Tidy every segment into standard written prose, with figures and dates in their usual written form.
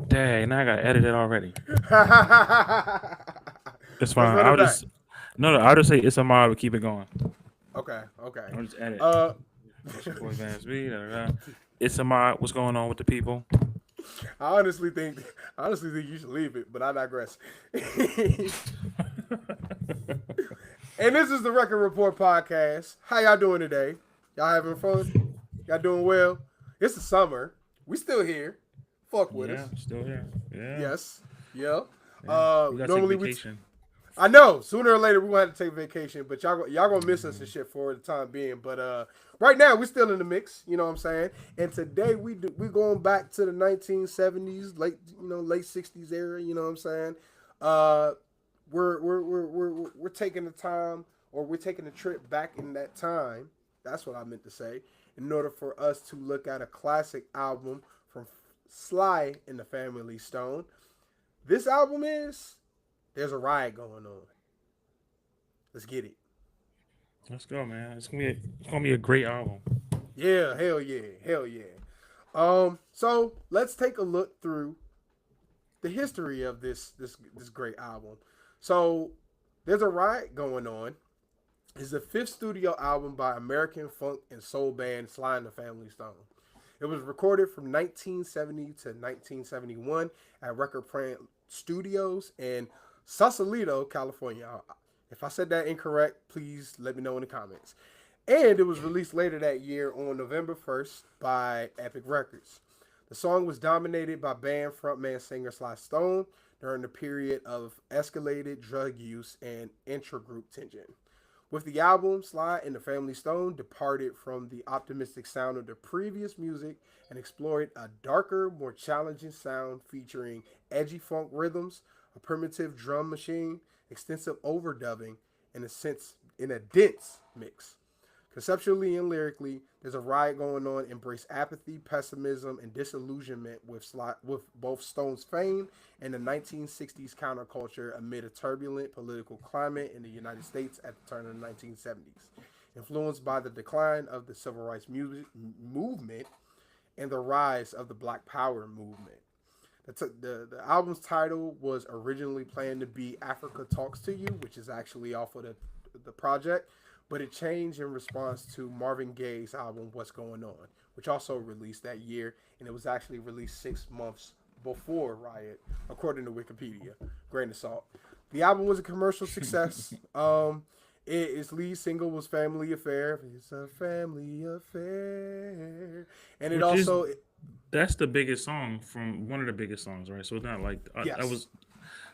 Dang, now I got to edit it already. It's Let's fine. run it I'll back. just no, no. I'll just say it's a mod. We keep it going. Okay, okay. I'll just edit. Uh, It's your boy Vance B. Da, da, da. It's a mod. What's going on with the people? I honestly think you should leave it, but I digress. And this is the Record Report podcast. How y'all doing today? Y'all having fun? Y'all doing well? It's the summer. We still here. Fuck with Yeah, us. still here. Yeah, Yes. Yeah. yeah. We gotta take Normally vacation. I know sooner or later we gonna have to take vacation, but y'all gonna miss us and shit for the time being. But right now we still in the mix. You know what I'm saying? And today we going back to the 1970s, late 60s era. You know what I'm saying? Uh, we're taking the time, or we're taking a trip back in that time. That's what I meant to say. In order for us to look at a classic album from Sly and the Family Stone. This album is There's a Riot Going On. Let's get it. Let's go, man. It's gonna be a great album. Yeah, hell yeah, hell yeah. So let's take a look through the history of this great album. So There's a Riot Going On is the fifth studio album by American funk and soul band Sly and the Family Stone. It was recorded from 1970 to 1971 at Record Plant Studios in Sausalito, California. If I said that incorrect, please let me know in the comments. And it was released later that year on November 1st by Epic Records. The song was dominated by band frontman singer Sly Stone during the period of escalated drug use and intra-group tension. With the album, Sly and the Family Stone departed from the optimistic sound of their previous music and explored a darker, more challenging sound featuring edgy funk rhythms, a primitive drum machine, extensive overdubbing, and a dense mix. Conceptually and lyrically, there's a riot going on. Embrace apathy, pessimism, and disillusionment with both Stone's fame and the 1960s counterculture amid a turbulent political climate in the United States at the turn of the 1970s. Influenced by the decline of the civil rights movement and the rise of the Black Power movement. The album's title was originally planned to be Africa Talks to You, which is actually off of the project, but it changed in response to Marvin Gaye's album What's Going On, which also released that year, and it was actually released 6 months before Riot, according to Wikipedia. Grain of salt. The album was a commercial success. Its lead single was Family Affair. It's a family affair. And it Which is also, that's the biggest song from one of the biggest songs, right? So it's not like I yes, was.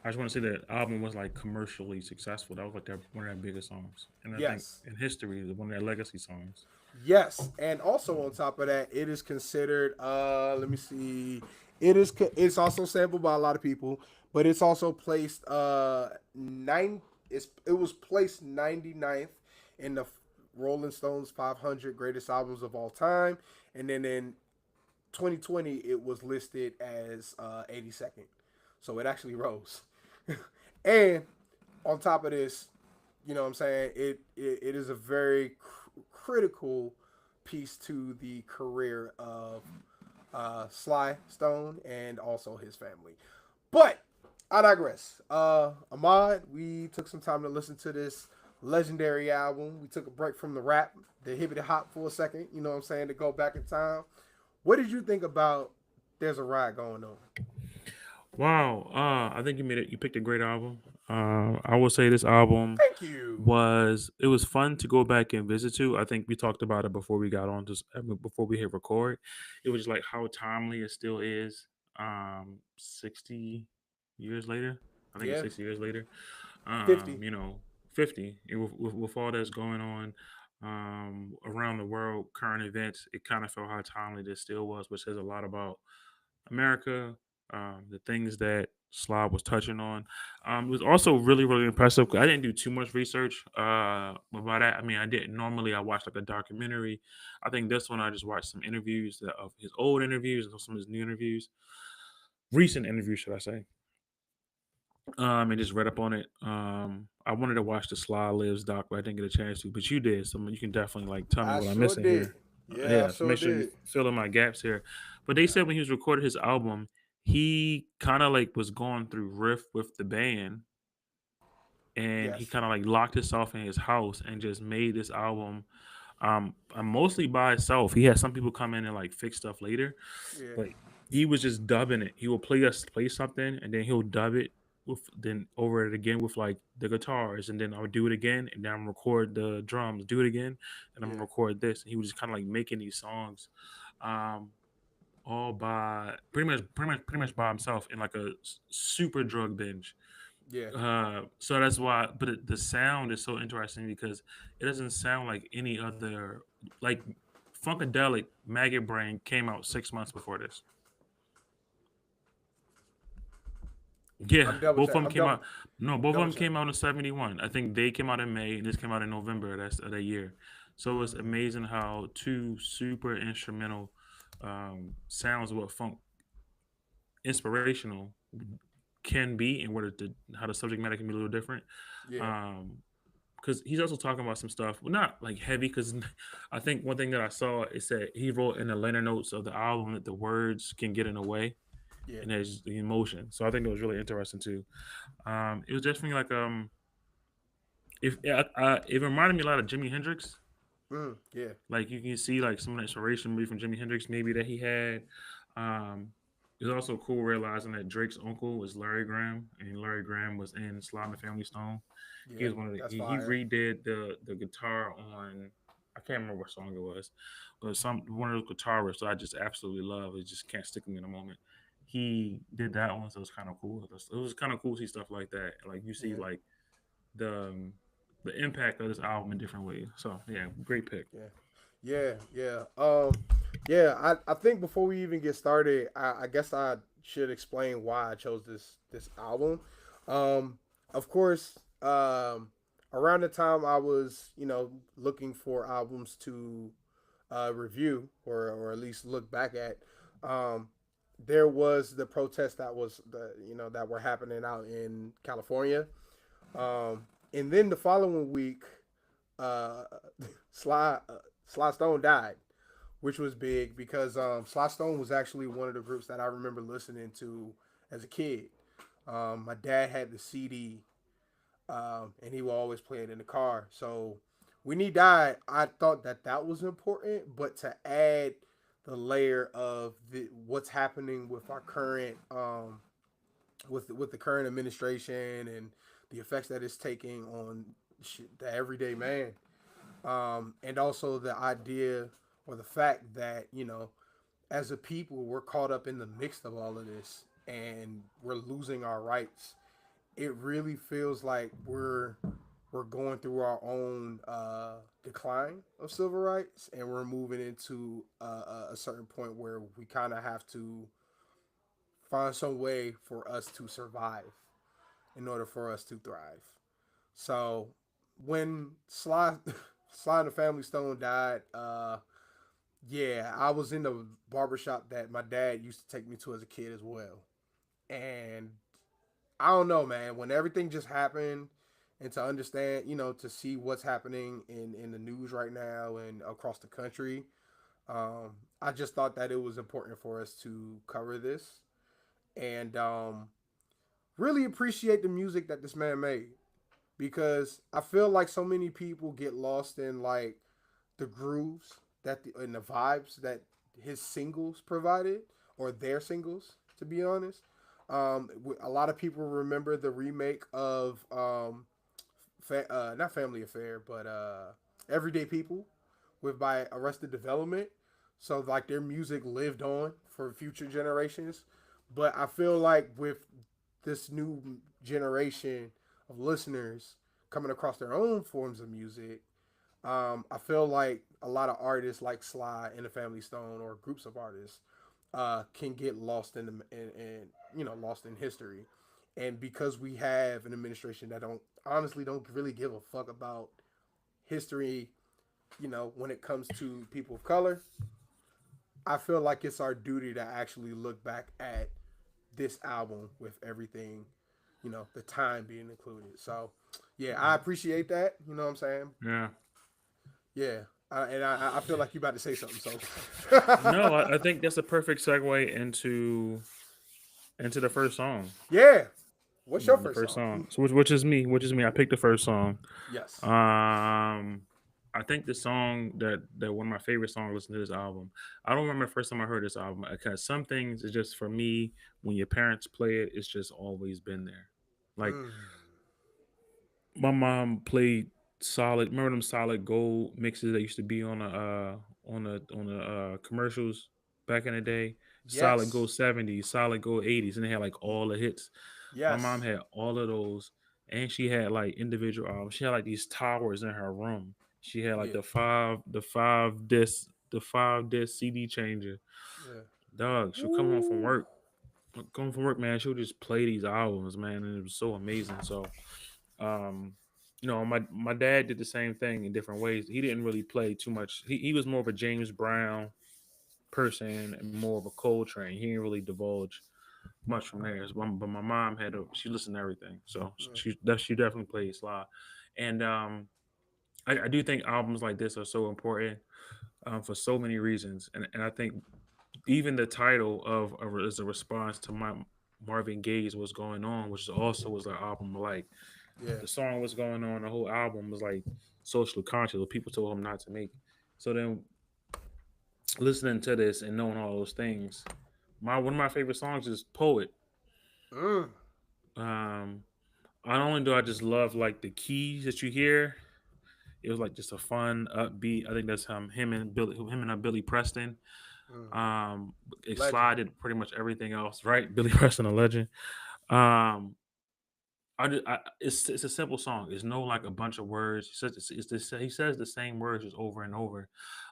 I just want to say that album was like commercially successful. That was like one of their biggest songs, and I think yes. in history, one of their legacy songs. Yes, and also on top of that, it is considered. Let me see. It's also sampled by a lot of people, but it's also placed nine. It was placed 99th in the Rolling Stones 500 greatest albums of all time, and then in 2020 it was listed as 82nd. So it actually rose. And on top of this, you know what I'm saying? It is a very critical piece to the career of Sly Stone and also his family. But I digress. Ahmad, we took some time to listen to this legendary album. We took a break from the rap, the hippity hop for a second, you know what I'm saying, to go back in time. What did you think about There's a Riot Going On? Wow, I think you made it. You picked a great album. I will say this album Thank you. was fun to go back and visit to. I think we talked about it before we got on, just before we hit record. It was like how timely it still is. 60 years later, I think it's Yeah, 60 years later. 50. 50 with all that's going on around the world, current events. It kind of felt how timely this still was, which says a lot about America, the things that Slav was touching on. It was also really, really impressive. I didn't do too much research about that. I mean, I didn't. Normally, I watched like a documentary. I think this one I just watched some interviews of his old interviews and some of his new interviews, recent interviews, should I say? And just read up on it. I wanted to watch the Stylez doc, but I didn't get a chance to. But you did, so you can definitely like tell me I what I'm sure missing did. here. Yeah, I Yeah, so sure make sure you did. fill in my gaps here. But they said when he was recording his album, he kind of like was going through rift with the band, and he Yes. kind of like locked himself in his house and just made this album mostly by itself. He had some people come in and like fix stuff later, Yeah. but he was just dubbing it. He will play something and then he'll dub it with then over it again with like the guitars, and then I would do it again and then I'm record the drums, do it again, and I'm gonna Yeah. record this. And he was just kind of like making these songs um all by pretty much by himself in like a super drug binge. Yeah. So that's why, but the sound is so interesting because it doesn't sound like any other, like Funkadelic Maggot Brain came out 6 months before this. Yeah, I'm double both of check. them I'm came double. out. No, I'm both of double them check. came out in '71. I think they came out in May, and this came out in November. That's of that year. So it's Mm, amazing how two super instrumental sounds of what funk inspirational can be, and what how the subject matter can be a little different. yeah. Um, because he's also talking about some stuff, well, not like heavy. Because I think one thing that I saw is that he wrote in the liner notes of the album that the words can get in the way, Yeah. and there's the emotion. So I think it was really interesting too. It was definitely like if it reminded me a lot of Jimi Hendrix. Yeah. Like you can see like some of the inspiration maybe from Jimi Hendrix maybe that he had. Um, it's also cool realizing that Drake's uncle was Larry Graham, and Larry Graham was in Sly and the Family Stone. He Yeah. was one of the That's he fire. redid the guitar on, I can't remember what song it was, but some one of those guitar riffs that I just absolutely love. It just can't stick with me in a moment. He did that one, so it was kind of cool. It was kind of cool to see stuff like that. Like you see Yeah. like the um, the impact of this album in different ways. So yeah, great pick. Yeah. Yeah. Yeah. Yeah. I think before we even get started, I guess I should explain why I chose this album. Um, of course, around the time I was, looking for albums to review or at least look back at, um, there was the protests that were happening out in California. And then the following week, uh, Sly Sly Stone died, which was big because Sly Stone was actually one of the groups that I remember listening to as a kid. My dad had the CD, and he would always play it in the car. So when he died, I thought that was important, but to add the layer of what's happening with our current with the current administration and the effects that it's taking on the everyday man, and also the idea or the fact that as a people we're caught up in the mix of all of this and we're losing our rights. It really feels like we're going through our own decline of civil rights, and we're moving into a certain point where we kind of have to find some way for us to survive in order for us to thrive. So when Sly and the Family Stone died, yeah, I was in the barbershop that my dad used to take me to as a kid as well. And I don't know, man, when everything just happened and to understand, to see what's happening in the news right now and across the country, I just thought that it was important for us to cover this and really appreciate the music that this man made, because I feel like so many people get lost in like the grooves and the vibes that his singles provided, or their singles, to be honest. A lot of people remember the remake of not Family Affair, but Everyday People with by Arrested Development. So like their music lived on for future generations. But I feel like with this new generation of listeners coming across their own forms of music, I feel like a lot of artists like Sly and the Family Stone, or groups of artists, can get lost lost in history. And because we have an administration that don't really give a fuck about history, when it comes to people of color, I feel like it's our duty to actually look back at this album with everything, the time being included. So, yeah, I appreciate that. You know what I'm saying? Yeah. Yeah, and I feel like you about to say something. So, No, I think that's a perfect segue into into the first song. Yeah. What's your The first first song? song. So which is me. Which is me. I picked the first song. Yes. Um, I think the song that one of my favorite songs. Listen to this album. I don't remember the first time I heard this album because some things is just for me. When your parents play it, it's just always been there. Like Mm. my mom played solid. Remember them solid gold mixes that used to be on the commercials back in the day. Solid Yes. gold 70s, solid gold 80s, and they had like all the hits. My mom Yes. had all of those, and she had like individual albums. She had like these towers in her room. She had like Yeah. the five disc CD changer. Yeah. Dog, she'll Ooh. come home from work, man. She'll just play these albums, man, and it was so amazing. So, um, my dad did the same thing in different ways. He didn't really play too much. He was more of a James Brown person and more of a Coltrane. He didn't really divulge much from there. But my mom she listened to everything, so Yeah. she definitely played Sly, and I do think albums like this are so important for so many reasons, and I think even the title of is a response to my Marvin Gaye's "What's Going On," which also was an album like Yeah. the song "What's Going On." The whole album was like socially conscious. People told him not to make it. So then listening to this and knowing all those things, my one of my favorite songs is "Poet." Mm. Um, Not only do I just love like the keys that you hear, it was like just a fun upbeat. I think that's him and Billy Preston. Mm. Um, it Legend. slided pretty much everything else, right? Billy Preston, a legend. Um, it's a simple song. It's no like a bunch of words. He says the same words just over and over.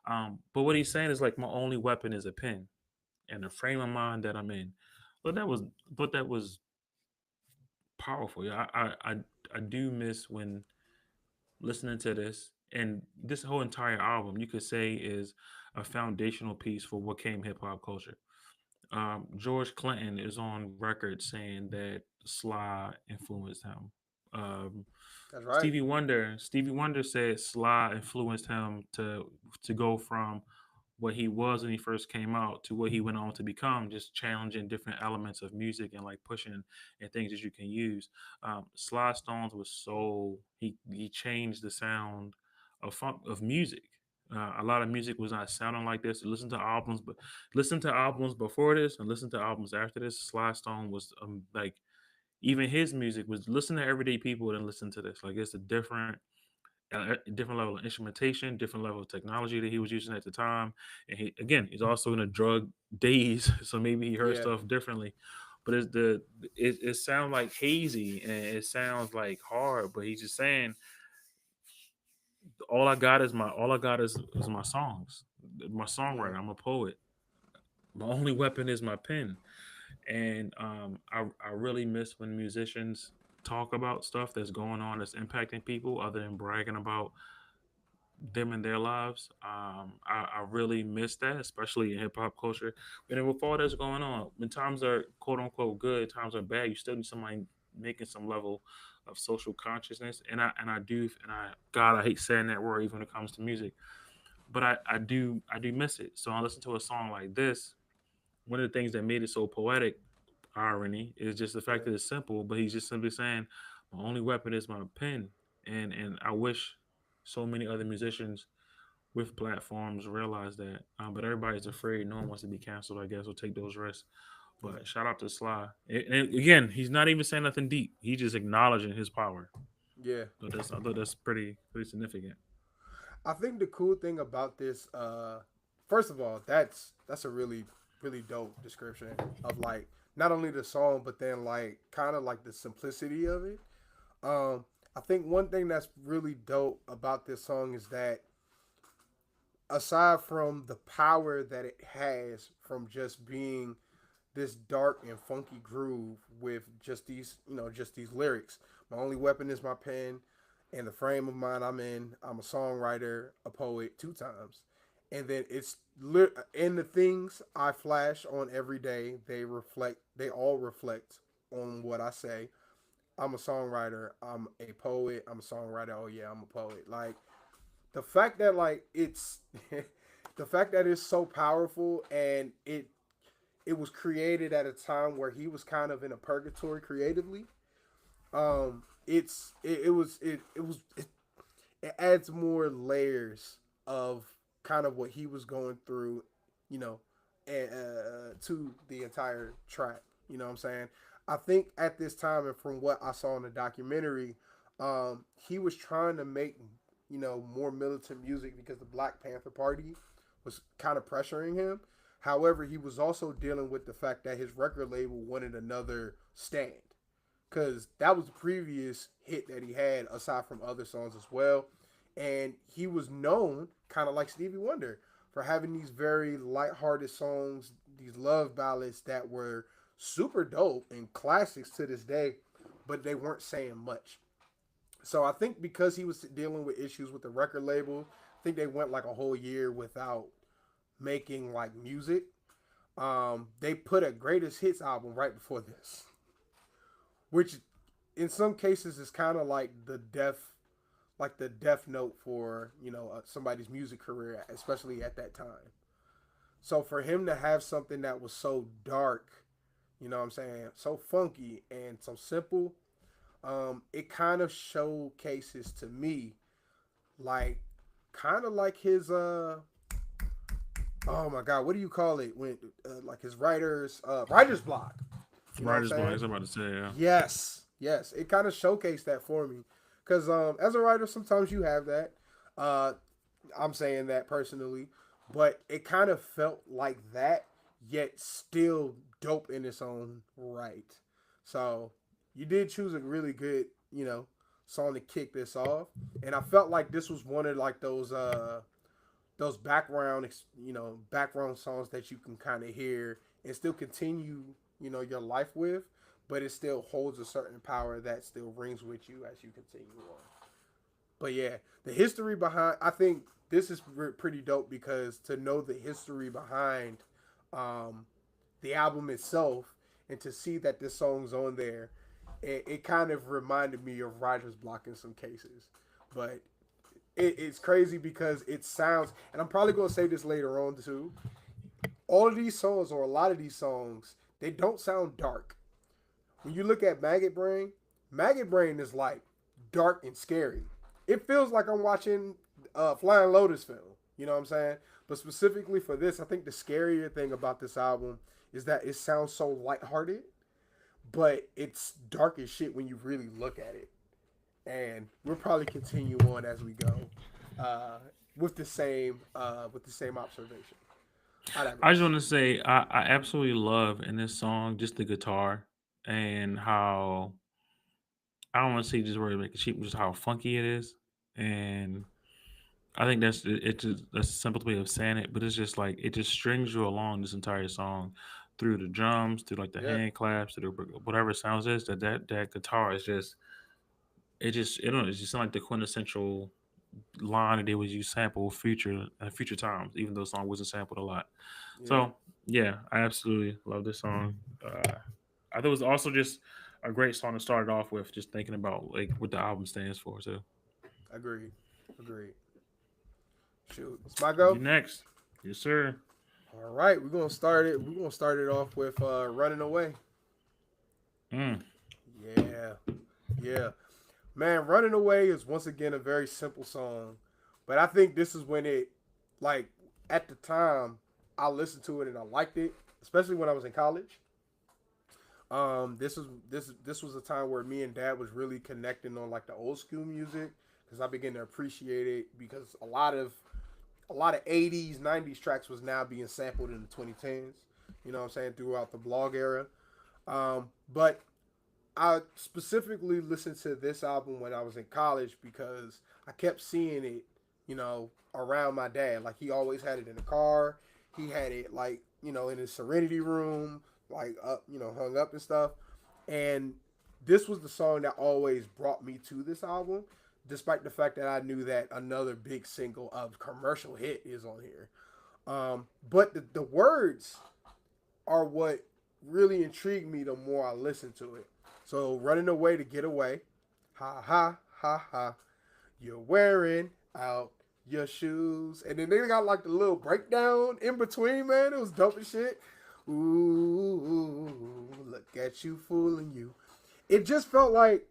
But what he's saying is like my only weapon is a pen and the frame of mind that I'm in. But that was powerful. Yeah, I do miss when listening to this and this whole entire album. You could say is a foundational piece for what came hip hop culture. George Clinton is on record saying that Sly influenced him. Um, That's right. Stevie Wonder said Sly influenced him to go from what he was when he first came out to what he went on to become, just challenging different elements of music and like pushing and things that you can use. Sly Stones was so he changed the sound of music. A lot of music was not sounding like this. Listen to albums before this and listen to albums after this. Sly Stone was like even his music was listen to everyday people and listen to this. Like it's a different level of instrumentation, different level of technology that he was using at the time. And he's also in a drug daze, so maybe he heard Yeah. stuff differently. But it sounds like hazy and it sounds like hard. But he's just saying all I got is my songs, my Yeah. songwriter. I'm a poet. My only weapon is my pen. And I really miss when musicians talk about stuff that's going on that's impacting people other than bragging about them in their lives. I really miss that, especially in hip hop culture. And then with all that's going on, when times are quote unquote good, times are bad, you still need somebody making some level of social consciousness. And God, I hate saying that word even when it comes to music, but I do miss it. So I listen to a song like this. One of the things that made it so poetic, irony, is just the fact Yeah. that it's simple, but he's just simply saying, my only weapon is my pen. And I wish so many other musicians with platforms realize that. But everybody's afraid. No one wants to be canceled, I guess, or take those risks. Yeah. But shout out to Sly. And again, he's not even saying nothing deep. He's just acknowledging his power. Yeah. I thought that's pretty significant. I think the cool thing about this, first of all, that's a really dope description of like not only the song but then like kind of like the simplicity of it. I think one thing that's really dope about this song is that aside from the power that it has from just being this dark and funky groove with just these, just these lyrics. My only weapon is my pen, and the frame of mind I'm in. I'm a songwriter, a poet, two times, and then and the things I flash on every day. They reflect. They all reflect on what I say. I'm a songwriter. I'm a poet. I'm a songwriter. Oh yeah, I'm a poet. Like the fact that like it's the fact that it's so powerful and it was created at a time where he was kind of in a purgatory creatively. It adds more layers of kind of what he was going through, you know, to the entire track. You know what I'm saying? I think at this time, and from what I saw in the documentary, he was trying to make, more militant music because the Black Panther Party was kind of pressuring him. However, he was also dealing with the fact that his record label wanted another stand because that was the previous hit that he had aside from other songs as well. And he was known, kind of like Stevie Wonder, for having these very light-hearted songs, these love ballads that were super dope and classics to this day, but they weren't saying much. So I think because he was dealing with issues with the record label, I think they went like a whole year without making like music. They put a greatest hits album right before this, which in some cases is kind of like the death note for somebody's music career, especially at that time. So for him to have something that was so dark, what I'm saying, so funky and so simple, it kind of showcases to me like kind of like his oh my god, what do you call it when like his writer's block. You know what I'm Writer's block. saying? Is about to say, yeah. Yes, it kind of showcased that for me because as a writer, sometimes you have that. Uh, I'm saying that personally, but it kind of felt like that, yet still dope in its own right. So you did choose a really good, song to kick this off, and I felt like this was one of like those background songs that you can kind of hear and still continue, your life with, but it still holds a certain power that still rings with you as you continue on. But yeah, the history behind, I think this is pretty dope because to know the history behind um, the album itself and to see that this song's on there, it kind of reminded me of Writer's Block in some cases. But it's crazy because it sounds, and I'm probably going to say this later on too. All of these songs, or a lot of these songs, they don't sound dark. When you look at Maggot Brain is like dark and scary. It feels like I'm watching Flying Lotus film. You know what I'm saying? But specifically for this, I think the scarier thing about this album is that it sounds so lighthearted, but it's dark as shit when you really look at it. And we'll probably continue on as we go uh, with the same observation. I I just digress. want to say I absolutely love in this song just the guitar and how I don't want to say just really make it cheap, just how funky it is. And I think that's a simple way of saying it, but it's just like it just strings you along this entire song through the drums, through like the Yeah, hand claps, through whatever sounds is that guitar is just it don't know, it's just like the quintessential line that they would use sample future times, even though the song wasn't sampled a lot. yeah, So yeah, I absolutely love this song. I thought it was also just a great song to start it off with, just thinking about like what the album stands for. So agreed, agreed. Shoot, it's my you go. next, yes sir. All right, we're gonna start it. We're gonna start it off with "Running Away." Mm. Yeah, yeah, man. "Running Away" is once again a very simple song, but I think this is when like, at the time, I listened to it and I liked it, especially when I was in college. This was a time where me and Dad was really connecting on like the old school music because I began to appreciate it because a lot of 80s 90s tracks was now being sampled in the 2010s, you know what I'm saying, throughout the blog era. But I specifically listened to this album when I was in college because I kept seeing it, around my dad. Like he always had it in the car. He had it like, in his serenity room, like up, hung up and stuff. And this was the song that always brought me to this album, despite the fact that I knew that another big single of commercial hit is on here. But the words are what really intrigued me the more I listened to it. So running away to get away, ha ha ha ha. You're wearing out your shoes, and then they got like the little breakdown in between. Man, it was dope as shit. Ooh, look at you fooling you. It just felt like,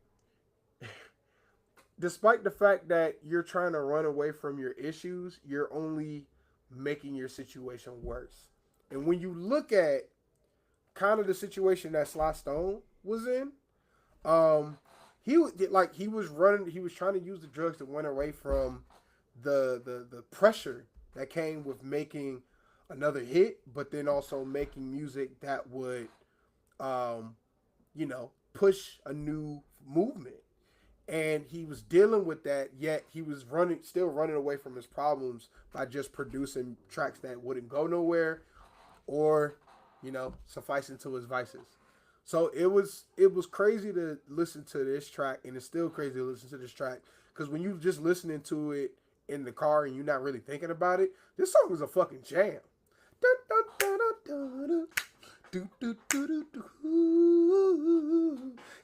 despite the fact that you're trying to run away from your issues, you're only making your situation worse. And when you look at kind of the situation that Sly Stone was in, um, he was running, he was trying to use the drugs to run away from the pressure that came with making another hit, but then also making music that would um, push a new movement. And he was dealing with that, yet he was still running away from his problems by just producing tracks that wouldn't go nowhere, or sufficing to his vices. So it was crazy to listen to this track, and it's still crazy to listen to this track, because when you just listening to it in the car and you're not really thinking about it, this song is a fucking jam.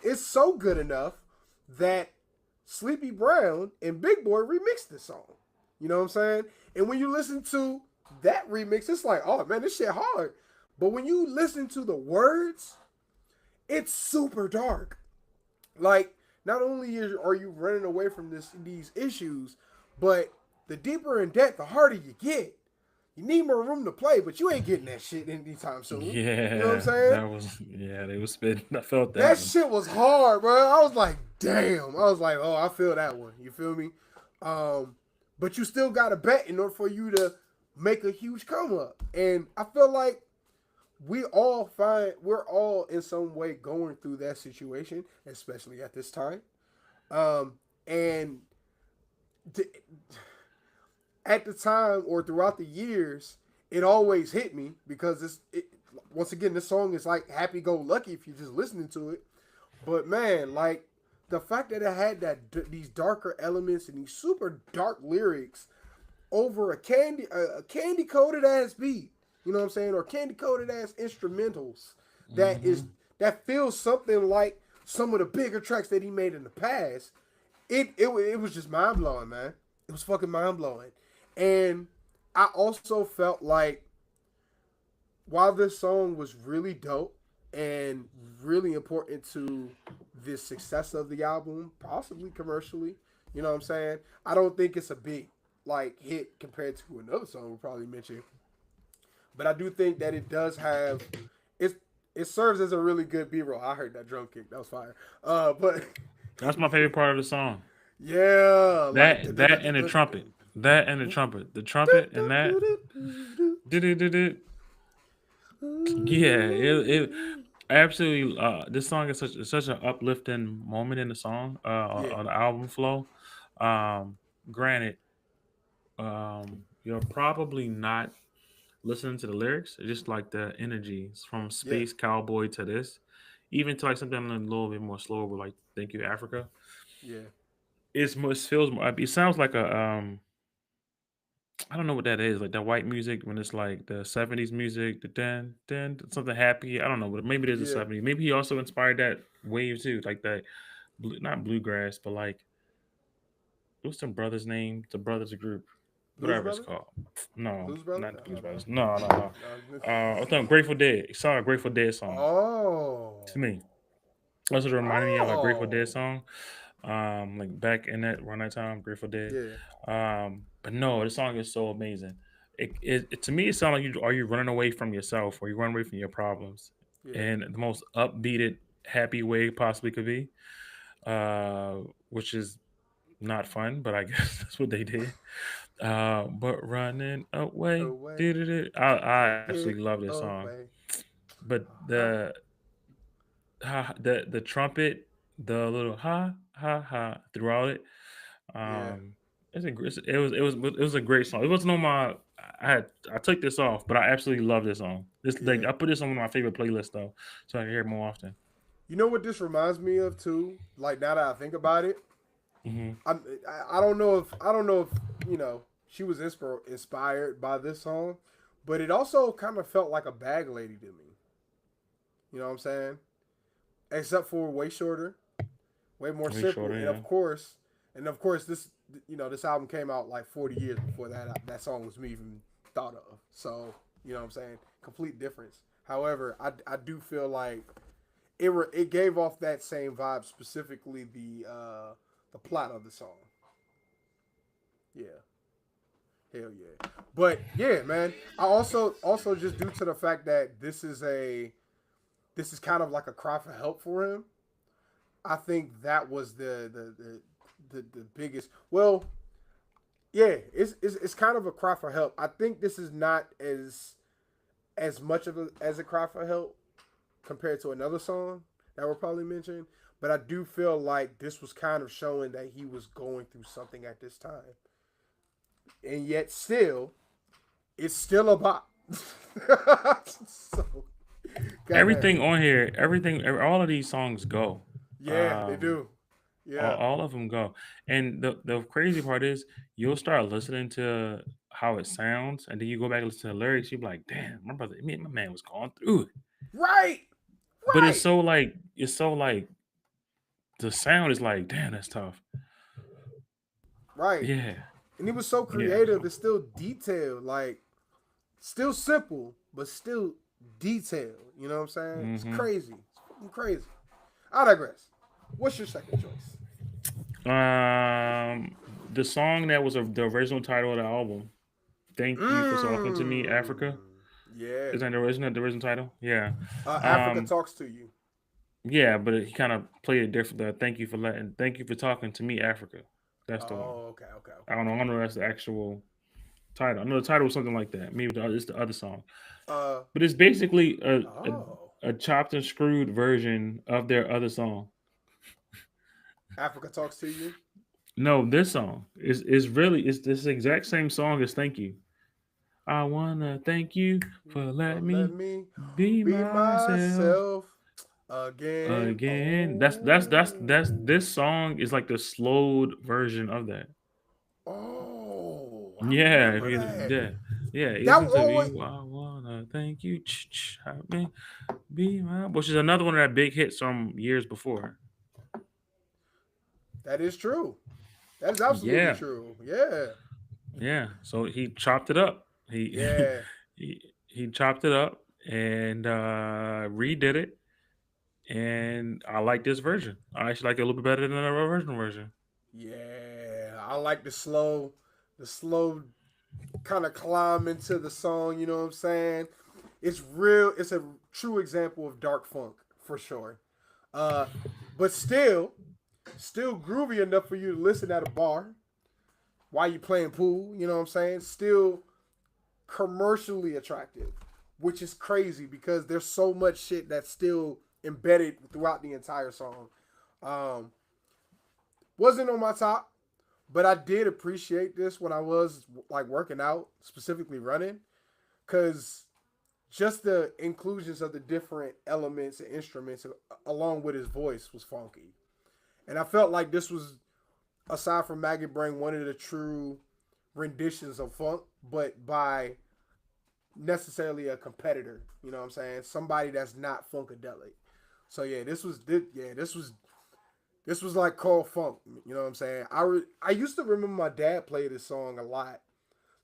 It's so good enough that Sleepy Brown and Big Boy remixed this song. You know what I'm saying? And when you listen to that remix, it's like, oh man, this shit hard. But when you listen to the words, it's super dark. Like, not only are you running away from these issues, but the deeper in debt, the harder you get. You need more room to play, but you ain't getting that shit anytime soon. You know what I'm Yeah, saying? that was yeah. They was spitting. I felt that That one. shit was hard, bro. I was like, damn. I was like, oh, I feel that one. You feel me? Um, but you still got to bet in order for you to make a huge come up. And I feel like we're all in some way going through that situation, especially at this time. Um, and th- at the time or throughout the years, it always hit me because once again, this song is like happy go lucky if you're just listening to it. But man, like the fact that it had these darker elements and these super dark lyrics over a candy coated ass beat, you know what I'm saying, or candy coated ass instrumentals that is Hmm. that feels something like some of the bigger tracks that he made in the past. It was just mind blowing, man. It was fucking mind blowing, and I also felt like while this song was really dope and really important to the success of the album, possibly commercially, you know what I'm saying? I don't think it's a big like hit compared to another song we'll probably mention, but I do think that it does have it. It serves as a really good B-roll. I heard that drum kick. That was fire. But That's my favorite part of the song. yeah, like That and the trumpet. That and the trumpet. The trumpet and that. Du-du-du-du. Yeah, it absolutely. This song is such an uplifting moment in the song. yeah, On the album flow. Granted, you're probably not listening to the lyrics. It's just like the energy from yeah, Space Cowboy to this, even to like something a little bit more slower, with like "Thank You Africa." yeah, It's more, it feels more. It sounds like a I don't know what that is. Like that white music when it's like the '70s music, the something happy. I don't know, but maybe there's the yeah. '70s. Maybe he also inspired that wave too, like that not bluegrass, but like what's the brothers' name? The brothers group, Blues whatever it's Brothers, called. No, Blues Brothers. not the I Blues don't know. Brothers. No, no, no. I thought Grateful Dead. It's a Grateful Dead song Oh, to me. That's what it reminded me of, a Grateful Dead oh, song. Like back in that around that time, Grateful Dead. yeah, But no, the song is so amazing. It to me, it sounds like you are you running away from yourself, or you run away from your problems, yeah, in the most upbeated, happy way possibly could be. Uh, which is not fun, but I guess that's what they did. But running away, away did it? to I get absolutely love this song. away. But Huh? the trumpet, the little ha ha ha throughout it. Yeah, Um, it was a great song. It wasn't on my. I took this off, but I absolutely love this song. This like yeah. I put this on one of my favorite playlists though, so I can hear it more often. You know what this reminds me of too? Like now that I think about it, Hmm. I'm, I don't know if she was inspired by this song, but it also kind of felt like a bag lady to me. You know what I'm saying? Except for way shorter, way more Way simple, shorter, and yeah. of course this album came out like 40 years before that song was even thought of. So you know what I'm saying? Complete difference. However, I do feel like it gave off that same vibe, specifically the plot of the song. Yeah, hell yeah. But yeah, man. I also just due to the fact that this is kind of like a cry for help for him. I think that was the biggest. Well, yeah, it's kind of a cry for help. I think this is not as much of as a cry for help compared to another song that we're probably mentioning. But I do feel like this was kind of showing that he was going through something at this time, and yet still, it's still a bop. So, goddamn. Everything on here, all of these songs go. Yeah, they Um, do. Yeah. all of them go. And the crazy part is, you'll start listening to how it sounds, and then you go back and listen to the lyrics. You're like, damn, my brother, me, my man was going through it. Right. But Right. it's so like the sound is like, damn, that's tough. Right. Yeah, And he was so yeah. creative. It's still detailed. Like, still simple, but still detailed. You know what I'm saying? It's hmm crazy. It's fucking crazy. I digress. What's your second choice? Um, the song that was the original title of the album, "Thank You for Talking to Me, Mmm. Africa." Yeah. Isn't that the original title? Yeah. Africa Um, talks to you. yeah, but he kind of played it different. Thank you for talking to me, Africa. That's the one. Oh, okay, okay, okay. I don't know if that's the actual title. I know the title was something like that. Maybe it's the other song, Uh but it's basically oh. a chopped and screwed version of their other song. Africa talks to you. No, this song is really it's this exact same song as "Thank You." I wanna thank you for letting Let me me be be myself myself again. again. That's Oh. this song is like the slowed version of that. Oh, I Yeah, if remember you that. yeah. Yeah, That isn't to always you I wanna thank you. Help me be my which is another one of that big hits from years before. that is true. That is absolutely Yeah. true. Yeah. Yeah. So he chopped it up. He Yeah. he chopped it up and redid it. And I like this version. I actually like it a little bit better than the original version. Yeah. I like the slow kind of climb into the song, you know what I'm saying? It's real, it's a true example of dark funk for sure. Uh but still groovy enough for you to listen at a bar while you playing pool, you know what I'm saying? Still commercially attractive, which is crazy because there's so much shit that's still embedded throughout the entire song. Um, wasn't on my top, but I did appreciate this when I was like working out, specifically running, because just the inclusions of the different elements and instruments along with his voice was funky. And I felt like this was, aside from Maggot Brain, one of the true renditions of funk, but by necessarily a competitor. You know what I'm saying? Somebody that's not funkadelic. So yeah, this was like Carl Funk. You know what I'm saying? I used to remember my dad play this song a lot.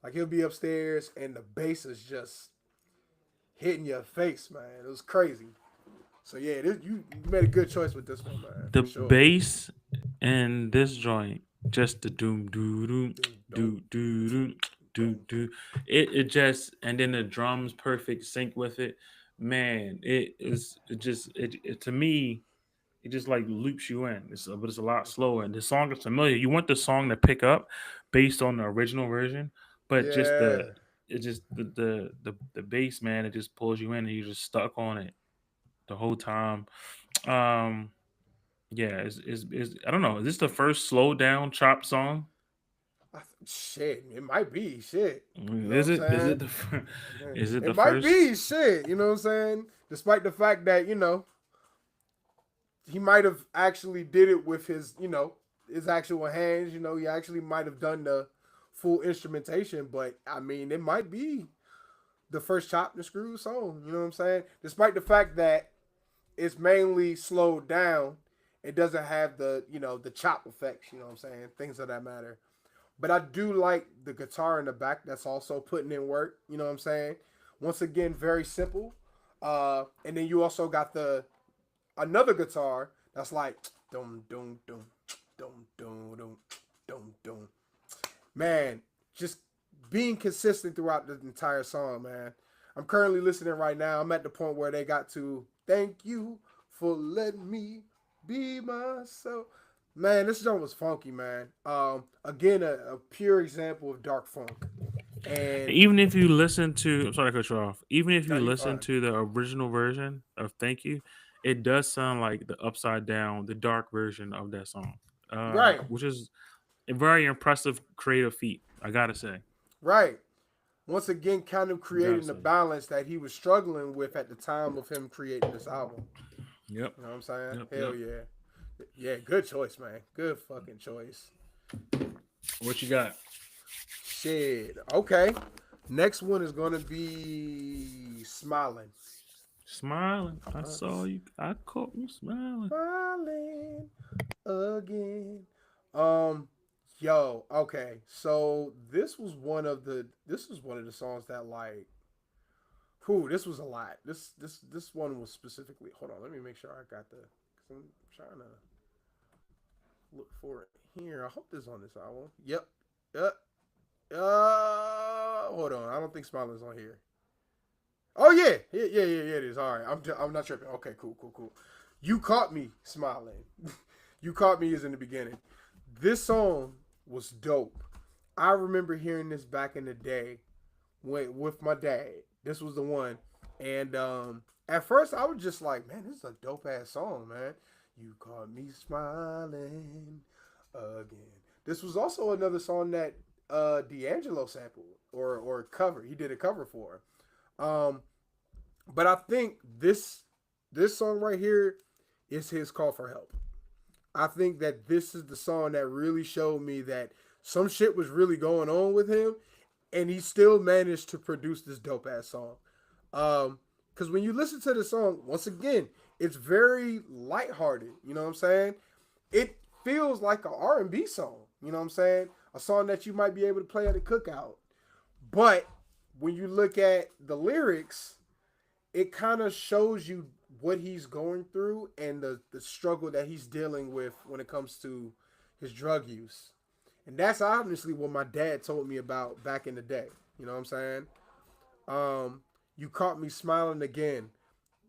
Like he'll be upstairs and the bass is just hitting your face, man. It was crazy. So yeah, you made a good choice with this one, man, The for sure. bass in this joint, just the doom doo doo Doom, doom, doo doo doom, doo doo doom. doo. It just and then the drums perfect sync with it. Man, it just it to me it just like loops you in. But it's a lot slower. And the song is familiar. You want the song to pick up based on the original version, but just Yeah, the bass man, it just pulls you in and you're just stuck on it the whole time. Um, yeah, is I don't know. Is this the first slow down chop song? shit, it might be shit. You know what Is I'm it? saying? Is it It the might first? be shit. You know what I'm saying? Despite the fact that he might have actually did it with his his actual hands. He actually might have done the full instrumentation. But I mean, it might be the first chopped and screwed song. You know what I'm saying? Despite the fact that it's mainly slowed down, it doesn't have the chop effects. You know what I'm saying? Things of that matter. But I do like the guitar in the back that's also putting in work. You know what I'm saying? Once again, very simple. And then you also got the another guitar that's like dum dum dum dum dum dum dum dum. Man, just being consistent throughout the entire song, man. I'm currently listening right now. I'm at the point where they got to thank you for letting me be myself. Man, this song was funky, man. Again, a pure example of dark funk. And Even if you listen to, I'm sorry to cut you off. Even if no, you you listen fine. to the original version of "Thank You," it does sound like the upside down, the dark version of that song, Right, which is a very impressive creative feat. I gotta say. right. Once again, kind of I gotta creating the say. balance that he was struggling with at the time of him creating this album. Yep. You know what I'm saying? Yep. Hell Yep. yeah. Yeah, good choice, man. Good fucking choice. What you got? Shit. Okay. Next one is gonna be smiling. Smiling. I saw you. I caught you smiling. Smiling again. Um, yo, okay. So this was one of the songs that like, whew, this was a lot. This one was specifically. Hold on, let me make sure I got the. Cause I'm trying to look for it here. I hope this is on this album. Yep. Yep. Hold on. I don't think Smiling's on here. Oh yeah, yeah. It is. All right. I'm not tripping. Okay, cool, cool, cool. You caught me smiling. You caught me is in the beginning. This song was dope. I remember hearing this back in the day with my dad. This was the one, and at first I was just like, man, this is a dope ass song, man. You caught me smiling again. This was also another song that D'Angelo sampled or cover. He did a cover for. Um, but I think this song right here is his call for help. I think that this is the song that really showed me that some shit was really going on with him, and he still managed to produce this dope ass song. Because when you listen to the song, once again, it's very lighthearted. You know what I'm saying? It feels like an R&B song. You know what I'm saying? A song that you might be able to play at a cookout. But when you look at the lyrics, it kind of shows you what he's going through and the struggle that he's dealing with when it comes to his drug use. And that's honestly what my dad told me about back in the day. You know what I'm saying? Um, you caught me smiling again.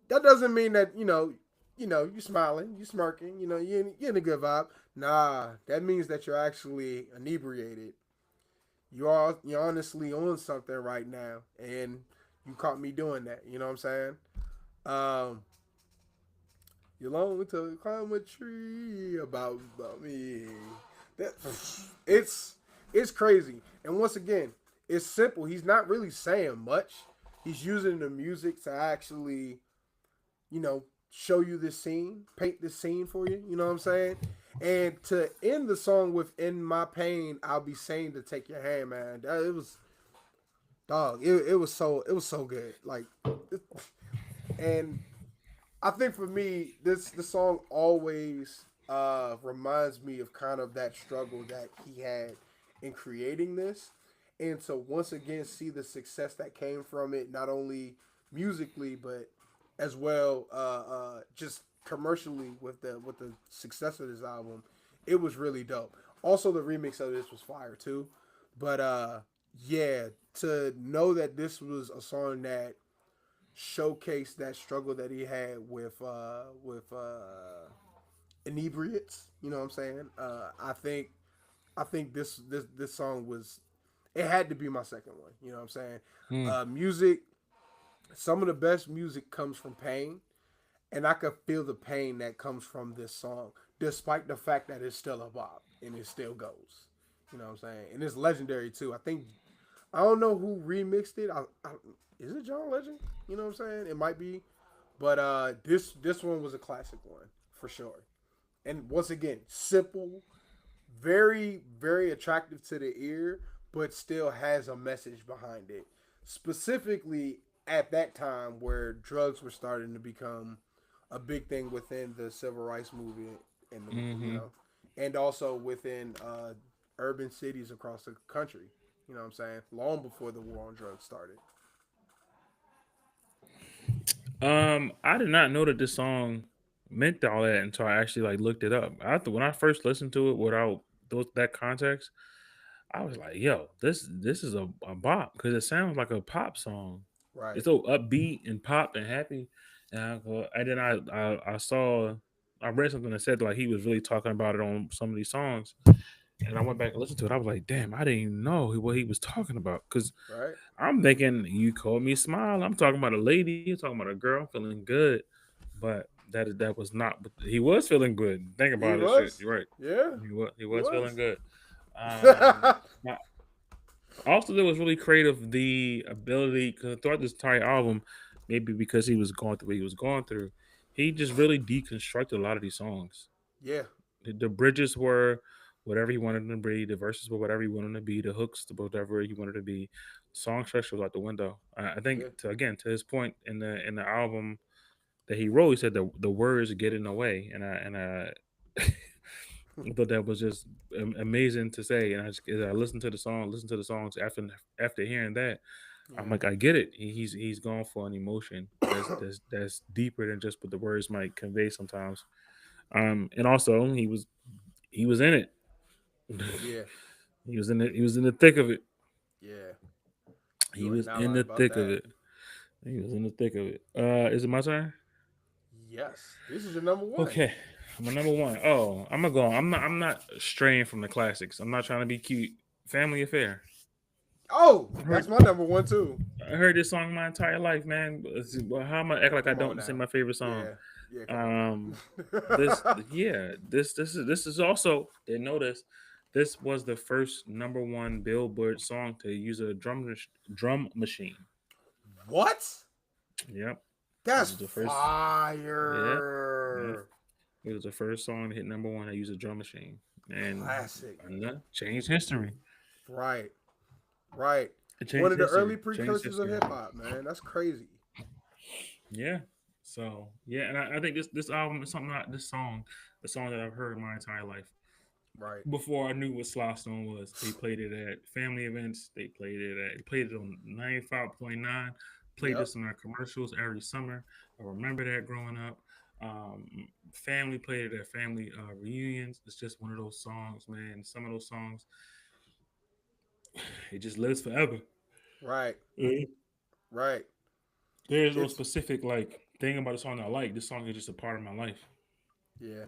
That doesn't mean that, you smiling, you smirking, you're in a good vibe. Nah, that means that you're actually inebriated. You're honestly on something right now, and you caught me doing that. You know what I'm saying? Um, you long to climb a tree about me. That it's it's crazy. And once again, it's simple. He's not really saying much. He's using the music to actually, show you this scene, paint this scene for you. You know what I'm saying? And to end the song with "In My Pain, I'll be saying to take your hand, man." It was dog. It was so good. Like, and I think for me, the song always reminds me of kind of that struggle that he had in creating this, and to once again see the success that came from it, not only musically but as well just commercially with the success of this album. It was really dope. Also, the remix of this was fire too. But yeah, to know that this was a song that showcase that struggle that he had with inebriates. You know what I'm saying? I think this song was, it had to be my second one. You know what I'm saying? Hmm. Music. Some of the best music comes from pain, and I could feel the pain that comes from this song, despite the fact that it's still a bop and it still goes. You know what I'm saying? And it's legendary too. I don't know who remixed it. Is it John Legend? You know what I'm saying? It might be, but this one was a classic one for sure. And once again, simple, very very attractive to the ear, but still has a message behind it. Specifically at that time where drugs were starting to become a big thing within the civil rights movement, and Mm-hmm. and also within urban cities across the country. You know what I'm saying? Long before the war on drugs started. I did not know that this song meant all that until I actually like looked it up. When I first listened to it without that context, I was like, "Yo, this is a bop," because it sounds like a pop song. Right. It's so upbeat and pop and happy. And then I saw I read something that said like he was really talking about it on some of these songs, and I went back and listened to it. I was like, "Damn, I didn't even know what he was talking about." Because Right. I'm thinking you called me smile. I'm talking about a lady. You're talking about a girl feeling good, but that was not. But he was feeling good. Think He about it. Shit, was. you're right. Yeah. He He was feeling was. good. Um, now, also, there was really creative. The ability because throughout this entire album, maybe because he was going through what he was going through, he just really deconstructed a lot of these songs. Yeah. The bridges were whatever he wanted them to be. The verses were whatever he wanted them to be. The hooks, whatever he wanted to be. Song structure was out the window. I think Yeah. to his point in the album that he wrote, he said the words get in the way, and I I thought that was just amazing to say. And as I listened to the song, listen to the songs after hearing that, I'm Yeah. like, I get it. He's going for an emotion that's deeper than just what the words might convey sometimes. And also he was in it. Yeah. He was in the thick of it. Yeah. He You are was not in lying the about thick of that. it. He was in the thick of it. Is it my turn? Yes. This is your number one. Okay. My number one. Oh, I'm gonna go. I'm not straying from the classics. I'm not trying to be cute. Family Affair. Oh, I that's heard my number one too. I heard this song my entire life, man. Well, how am I act like I Come on don't say now. my favorite song? Yeah. Yeah. Come Um, this on. yeah, this is also they notice this was the first number one Billboard song to use a drum machine. What? Yep, this That's was the first. Yep, yep. fire. It was the first song to hit number one. I used a drum machine, and Classic. changed history. Right. Right. It One changed of the history. early Changed precursors of history. hip hop, man. That's crazy. Yeah. So yeah, and I think this album is something like this song, the song that I've heard my entire life. Right. Before I knew what Sly Stone was, they played it at family events. They played it on 95.9. Played Yep. this in our commercials every summer. I remember that growing up. Family played it at family reunions. It's just one of those songs, man. Some of those songs, it just lives forever. Right. Mhm. Right. There's no It's specific like thing about a song I like. This song is just a part of my life. yeah.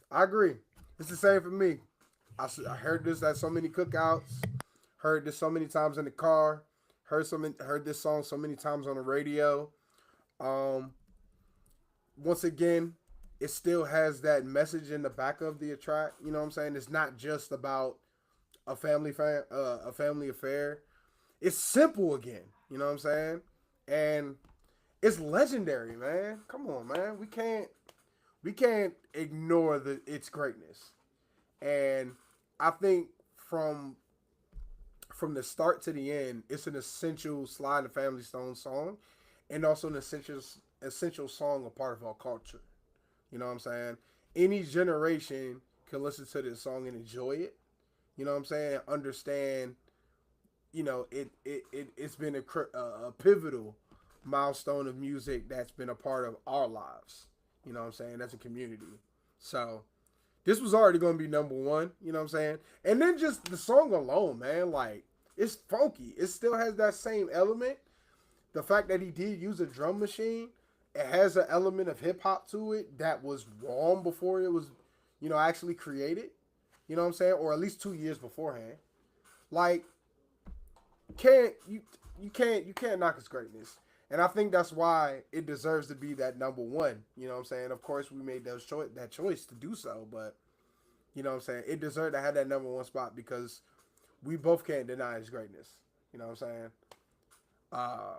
I agree. It's the same for me. I heard this at so many cookouts. Heard this so many times in the car. Heard this song so many times on the radio. Um, Once again, it still has that message in the back of the track. You know what I'm saying? It's not just about a family affair. It's simple again. You know what I'm saying? And it's legendary, man. Come on, man. We can't ignore its greatness. And I think from the start to the end, it's an essential Sly and the Family Stone song, and also an essential song, a part of our culture. You know what I'm saying? Any generation can listen to this song and enjoy it. You know what I'm saying? Understand. It's been a pivotal milestone of music that's been a part of our lives. You know what I'm saying? As a community. So this was already going to be number one. You know what I'm saying? And then just the song alone, man, like it's funky. It still has that same element. The fact that he did use a drum machine, it has an element of hip hop to it that was wrong before it was, actually created. You know what I'm saying? Or at least 2 years beforehand. Like, can't you can't knock its greatness. And I think that's why it deserves to be that number one. You know what I'm saying? Of course, we made that choice to do so, but you know what I'm saying? It deserved to have that number one spot because we both can't deny his greatness. You know what I'm saying? Uh,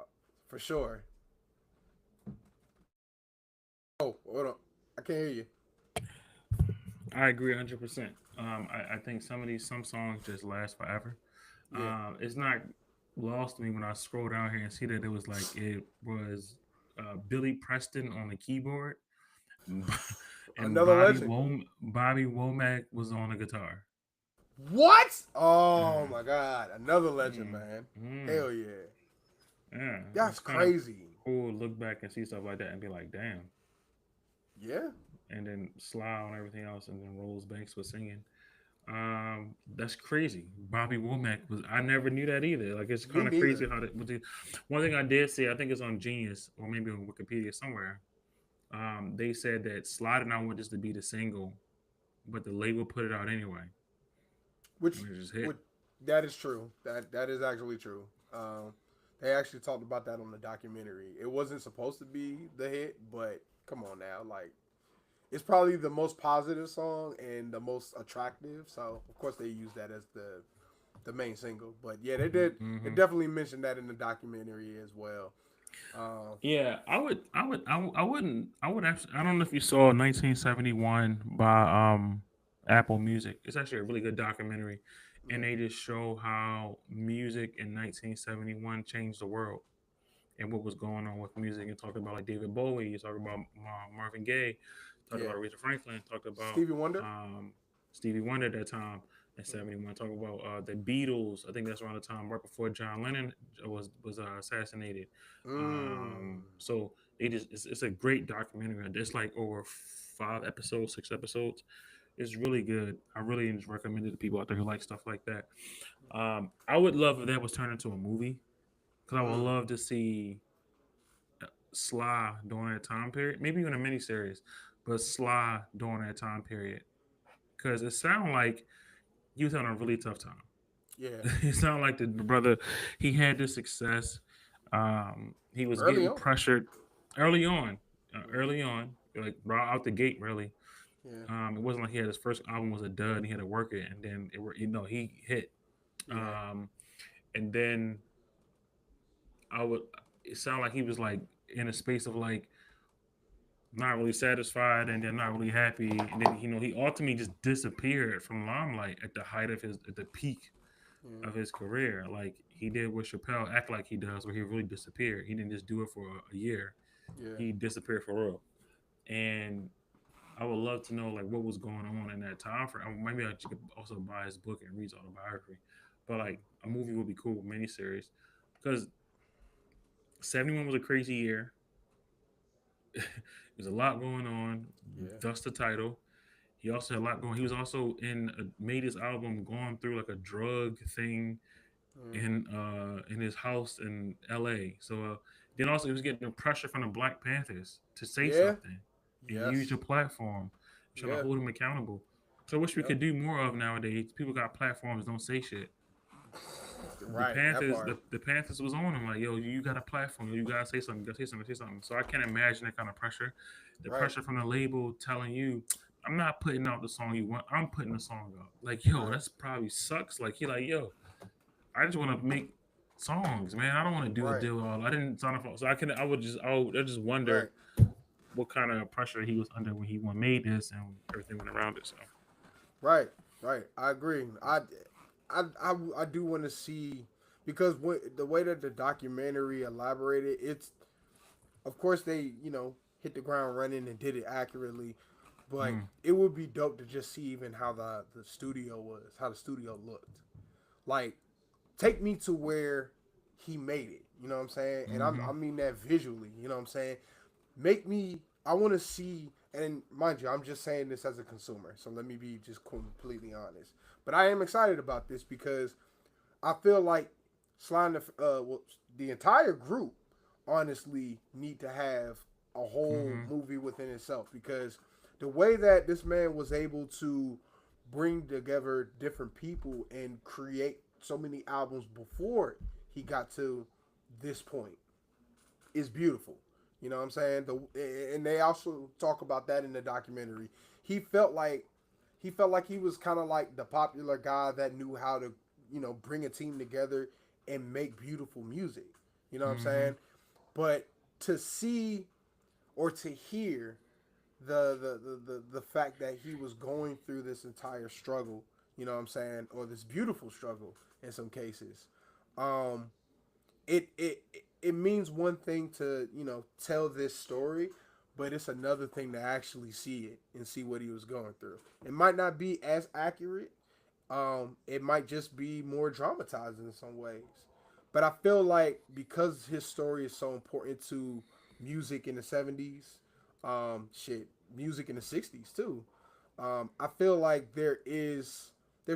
for sure. Oh, hold on. I can't hear you. I agree 100%. I think some songs just last forever. Yeah. It's not lost to me when I scroll down here and see that it was Billy Preston on the keyboard, and Another legend. Bobby Womack was on the guitar. What? Oh Mm, my God. Another legend, mm, man. mm. Hell yeah. Yeah, That's it's kind of crazy. who will look back and see stuff like that and be like, damn, Yeah, and then Sly on everything else, and then Rose Banks was singing. That's crazy. Bobby Womack was. I never knew that either. Like it's me kind of crazy neither. how that. One thing I did see, I think it's on Genius or maybe on Wikipedia somewhere. They said that Sly did not want this to be the single, but the label put it out anyway, Which, and it just hit. which that is true. That is actually true. They actually talked about that on the documentary. It wasn't supposed to be the hit, but come on now, like it's probably the most positive song and the most attractive. So of course they use that as the main single. But yeah, they did. They Mm-hmm. definitely mentioned that in the documentary as well. Um, Yeah, I wouldn't, I would actually, I don't know if you saw 1971 by Apple Music. It's actually a really good documentary, and yeah. they just show how music in 1971 changed the world and what was going on with music, and talked about like David Bowie, you talk about Marvin Gaye, talked Yeah. about Aretha Franklin, talked about Stevie Wonder. um, Stevie Wonder at that time in Mm, '71, talk about the Beatles. I think that's around the time right before John Lennon was assassinated. mm, So it's a great documentary. It's like over 5 episodes, 6 episodes. It's really good. I really just recommend it to people out there who like stuff like that. I would love if that was turned into a movie because I would mm. love to see Sly during that time period, maybe even a miniseries, but Sly during that time period because it sounded like he was having a really tough time. Yeah. It sounded like the brother he had this success. He was Early getting on. pressured early on, Mm, like right out the gate. Really, yeah. it wasn't like he had his first album was a dud and he had to work it, and then he hit. Yeah. Um, and then I would it sounded like he was like in a space of like not really satisfied and then not really happy, and then he ultimately just disappeared from limelight at the height of his at the peak Yeah. of his career. Like he did what Chappelle act like he does, where he really disappeared. He didn't just do it for a year; Yeah. he disappeared for real. And I would love to know like what was going on in that time frame. Maybe I could also buy his book and read his autobiography. But like a movie would be cool, miniseries, because '71 was a crazy year. There's a lot going on. Yeah. Thus the title. He also had a lot going. He was also made his album going through like a drug thing Mm. in his house in L.A. So then also he was getting pressure from the Black Panthers to say Yeah. something and use Yes. your platform, trying to Yeah. hold him accountable. So I wish we Yep. could do more of nowadays. People got platforms, don't say shit. The Right. That Panthers, part. the Panthers was on him like, yo, you got a platform, you gotta say something, you gotta say something, say something. So I can't imagine that kind of pressure. The Right. pressure from the label telling you, I'm not putting out the song you want, I'm putting the song out. Like, yo, Right. that's probably sucks. Like he like, yo, I just want to make songs, man. I don't want to do a Right. deal with all. I didn't sign up for. So I just wonder Right. what kind of pressure he was under when he made this and everything went around it. So Right. Right. I agree. I do want to see because the way that the documentary elaborated, it's of course they hit the ground running and did it accurately, but mm, it would be dope to just see even how the studio was, how the studio looked. Like, take me to where he made it. You know what I'm saying? And I mm-hmm, mean that visually. You know what I'm saying? Make me. I want to see. And mind you, I'm just saying this as a consumer, so let me be just completely honest. But I am excited about this because I feel like Slime the entire group honestly need to have a whole mm-hmm, movie within itself because the way that this man was able to bring together different people and create so many albums before he got to this point is beautiful. You know what I'm saying? And they also talk about that in the documentary. He felt like he was kind of like the popular guy that knew how to, bring a team together and make beautiful music. You know what I'm mm-hmm, saying? But to see or to hear the fact that he was going through this entire struggle, you know what I'm saying, or this beautiful struggle in some cases, um, it means one thing to tell this story, but it's another thing to actually see it and see what he was going through. It might not be as accurate. It might just be more dramatized in some ways, But I feel like because his story is so important to music in the 70s, shit, music in the 60s too. I feel like there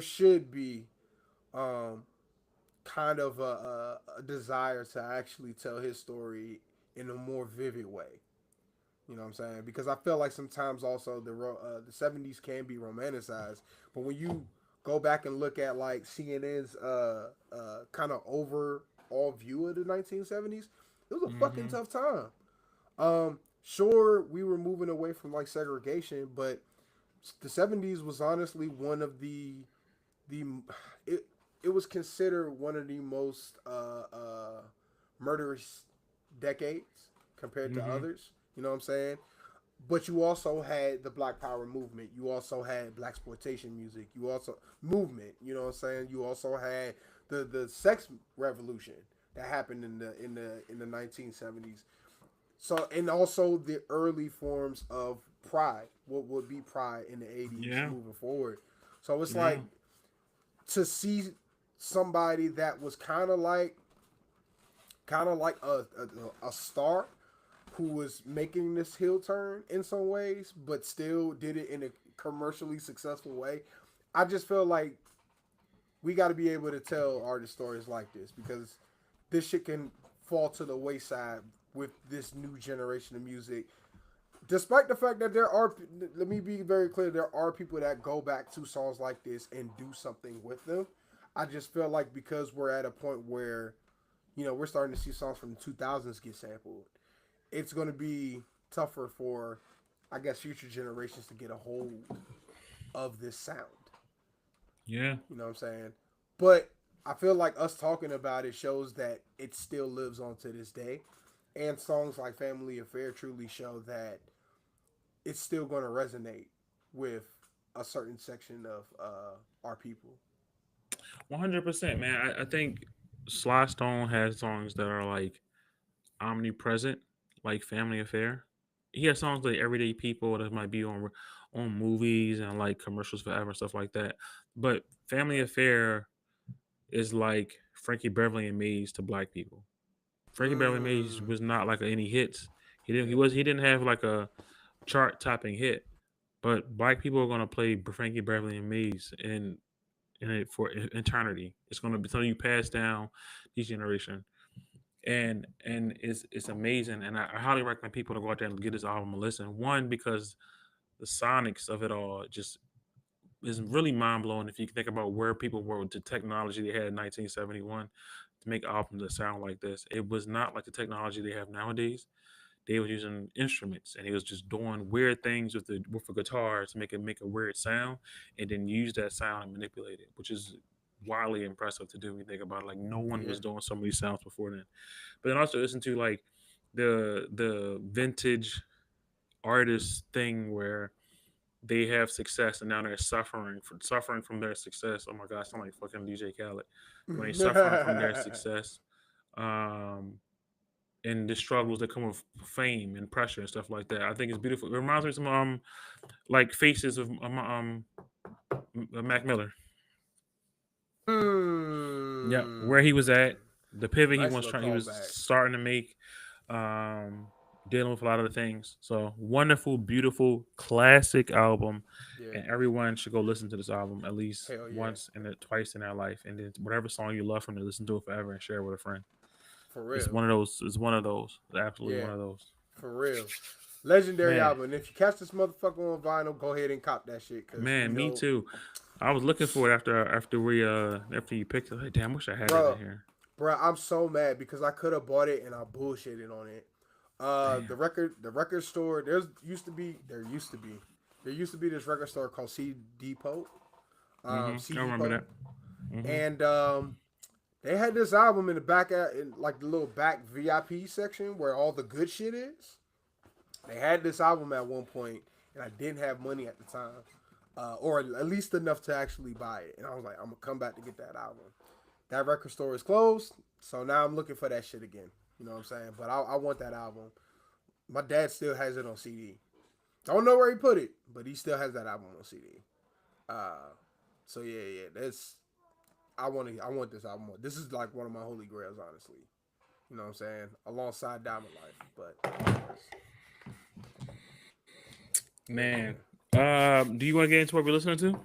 should be um, kind of a desire to actually tell his story in a more vivid way. You know what I'm saying? Because I feel like sometimes also the 70s can be romanticized, but when you go back and look at like CNN's kind of overall view of the 1970s, it was a fucking Mm-hmm. tough time. Sure, we were moving away from like segregation, but the 70s was honestly one of the it it was considered one of the most murderous decades compared to Mm-hmm. others. You know what I'm saying? But you also had the Black Power movement. You also had black exploitation music. You also movement. You know what I'm saying? You also had the sex revolution that happened in the 1970s. So and also the early forms of pride. What would be pride in the 80s Yeah. moving forward. So it's Yeah. like to see somebody that was kind of like a star who was making this heel turn in some ways, but still did it in a commercially successful way. I just feel like we got to be able to tell artist stories like this because this shit can fall to the wayside with this new generation of music. Despite the fact that let me be very clear, there are people that go back to songs like this and do something with them. I just feel like because we're at a point where, we're starting to see songs from the 2000s get sampled, it's going to be tougher for, I guess, future generations to get a hold of this sound. Yeah. You know what I'm saying? But I feel like us talking about it shows that it still lives on to this day. And songs like Family Affair truly show that it's still going to resonate with a certain section of our people. 100%, man. I think Sly Stone has songs that are like omnipresent, like Family Affair. He has songs like Everyday People that might be on movies and like commercials forever and stuff like that. But Family Right. Affair is like Frankie Beverly and Maze to black people. Frankie Beverly and Maze Mm. was not like any hits. He didn't. Yeah. He didn't have like a chart topping hit. But black people are gonna play Frankie Beverly and Maze in it for eternity. It's gonna be something you pass down each generation, and it's amazing. And I highly recommend people to go out there and get this album and listen. One, because the sonics of it all just is really mind blowing if you think about where people were with the technology they had in 1971 to make albums that sound like this. It was not like the technology they have nowadays. They was using instruments and he was just doing weird things with the guitar to make a weird sound and then use that sound and manipulate it, which is wildly impressive to do when you think about it. Like no one Yeah. was doing so many sounds before then. But then also listen to like the vintage artist thing where they have success and now they're suffering from their success. Oh my gosh, I'm like fucking DJ Khaled. When they suffering from their success, um, and the struggles that come with fame and pressure and stuff like that. I think it's beautiful. It reminds me of some like faces of Mac Miller. Yeah, Hmm. where he was at, the pivot Nice little he was callback. starting to make, um, dealing with a lot of the things. So wonderful, beautiful, classic album, Yeah. and everyone should go listen to this album at least Hell yeah. once and twice in their life, and then whatever song you love from it, listen to it forever and share it with a friend. For It's real. one of those. It's one of those. Absolutely Yeah. one of those. For real. Legendary Man, album. And if you catch this motherfucker on vinyl, go ahead and cop that shit. Cause man, me too. I was looking for it after you picked it. Like, damn, I wish I had it in bro, here. I'm so mad because I could have bought it and I bullshitted on it. Damn. The record store. There used to be this record store called C Depot. C I remember Depot, that. Mm-hmm. and they had this album in the in like the little back VIP section where all the good shit is. They had this album at one point, and I didn't have money at the time, or at least enough to actually buy it. And I was like, I'm gonna come back to get that album. That record store is closed, so now I'm looking for that shit again. You know what I'm saying? But I want that album. My dad still has it on CD. Don't know where he put it, but he still has that album on CD. Uh, so yeah, that's I want this album. This is like one of my holy grails, honestly. You know what I'm saying? Alongside Diamond Life, but yeah, Man, man. do you want to get into what we're listening to?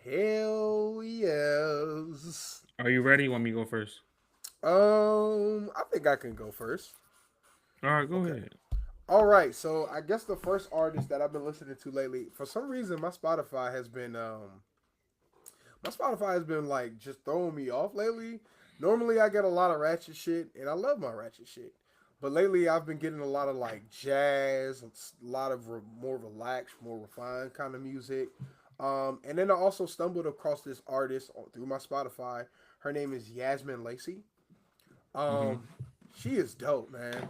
Hell yes. Are you ready? You want me to go first? I think I can go first. All right, go Okay. ahead. All right. So I guess the first artist that I've been listening to lately, for some reason, my Spotify has been like just throwing me off lately. Normally, I get a lot of ratchet shit, and I love my ratchet shit. But lately, I've been getting a lot of like jazz, a lot of more relaxed, more refined kind of music. And then I also stumbled across this artist through my Spotify. Her name is Yasmin Lacey. Mm-hmm. Um, she is dope, man.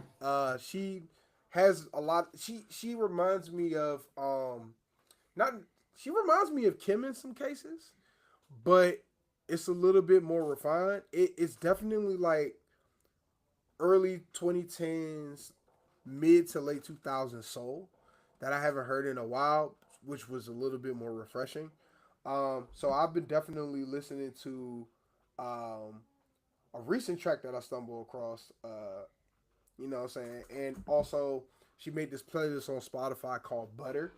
She has a lot. She reminds me of not. She reminds me of Kim in some cases, but it's a little bit more refined. It's definitely like early 2010s, mid to late 2000s soul that I haven't heard in a while, which was a little bit more refreshing. So I've been definitely listening to um, a recent track that I stumbled across. You know what I'm saying? And also, she made this playlist on Spotify called Butter.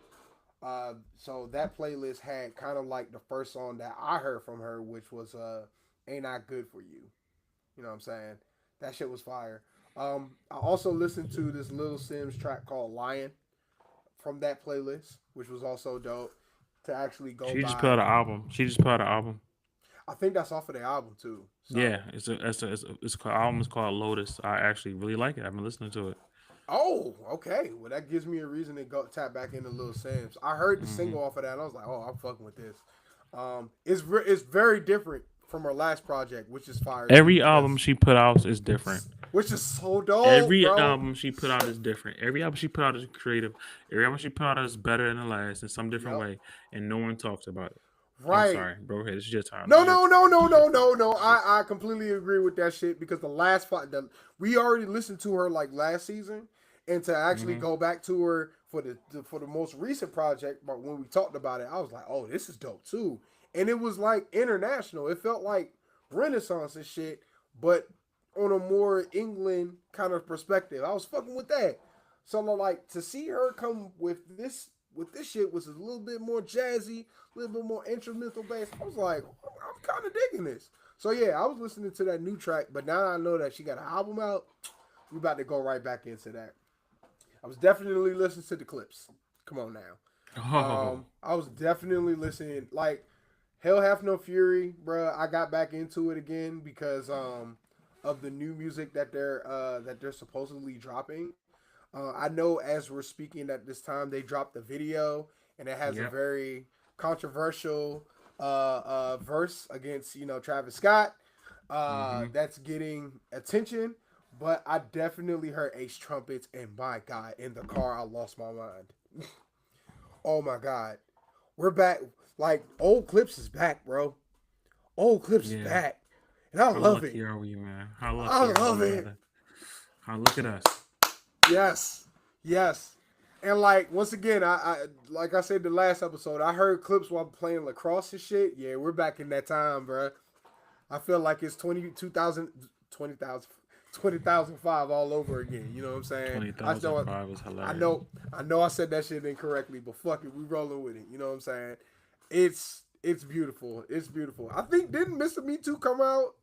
So that playlist had kind of like the first song that I heard from her, which was "Ain't I Good for You." You know what I'm saying? That shit was fire. I also listened to this Little Sims track called "Lion" from that playlist, which was also dope. To actually go She just put out by, an album. She just put out an album. I think that's off of the album too. Yeah, So, it's called, album is called Lotus. I actually really like it. I've been listening to it. oh, okay. Well, that gives me a reason to go tap back into Little Sims. I heard the Hmm. single off of that, and I was like, oh, I'm fucking with this. It's very different from her last project, which is fire too, Every album because she put out is different. which is so dope, Every bro. album she put out is different. Every album she put out is creative. Every album she put out is better than the last in some different Yep. way, and no one talks about it. I'm Right. sorry, bro. Hey, this is your time. This No, is your no, time. no, no, This is your no, time. no, no. This is your time. I completely agree with that shit because we already listened to her like last season, and to actually Hmm. go back to her for for the most recent project, but when we talked about it, I was like, oh, this is dope too, and it was like international. It felt like Renaissance and shit, but on a more England kind of perspective. I was fucking with that. So like to see her come with this shit was a little bit more jazzy, a little bit more instrumental based. I was like, I'm kind of digging this. So yeah, I was listening to that new track, but now I know that she got an album out. We about to go right back into that. I was definitely listening to the clips. Come on now. Oh, I was definitely listening. Like Hell Hath No Fury, bro. I got back into it again because of the new music that they're supposedly dropping. I know as we're speaking at this time, they dropped the video, and it has a yep. very controversial verse against Travis Scott. Hmm. That's getting attention, but I definitely heard Ace trumpets, and my God, in the car, I lost my mind. Oh my God, we're back. Like old clips is back, bro. Old clips is Yeah. back, and I How love it. lucky are we, man? How I lucky are love we, it. brother? How look at us. Yes, yes. And like once again, I like I said the last episode, I heard clips while playing lacrosse and shit. Yeah, we're back in that time, bro. I feel like it's 2005 all over again. You know what I'm saying? Twenty I thousand know, five is I hilarious. know, I know. I said that shit incorrectly, but fuck it, we rolling with it. You know what I'm saying? It's beautiful. It's beautiful. I think didn't Mr. Me Too come out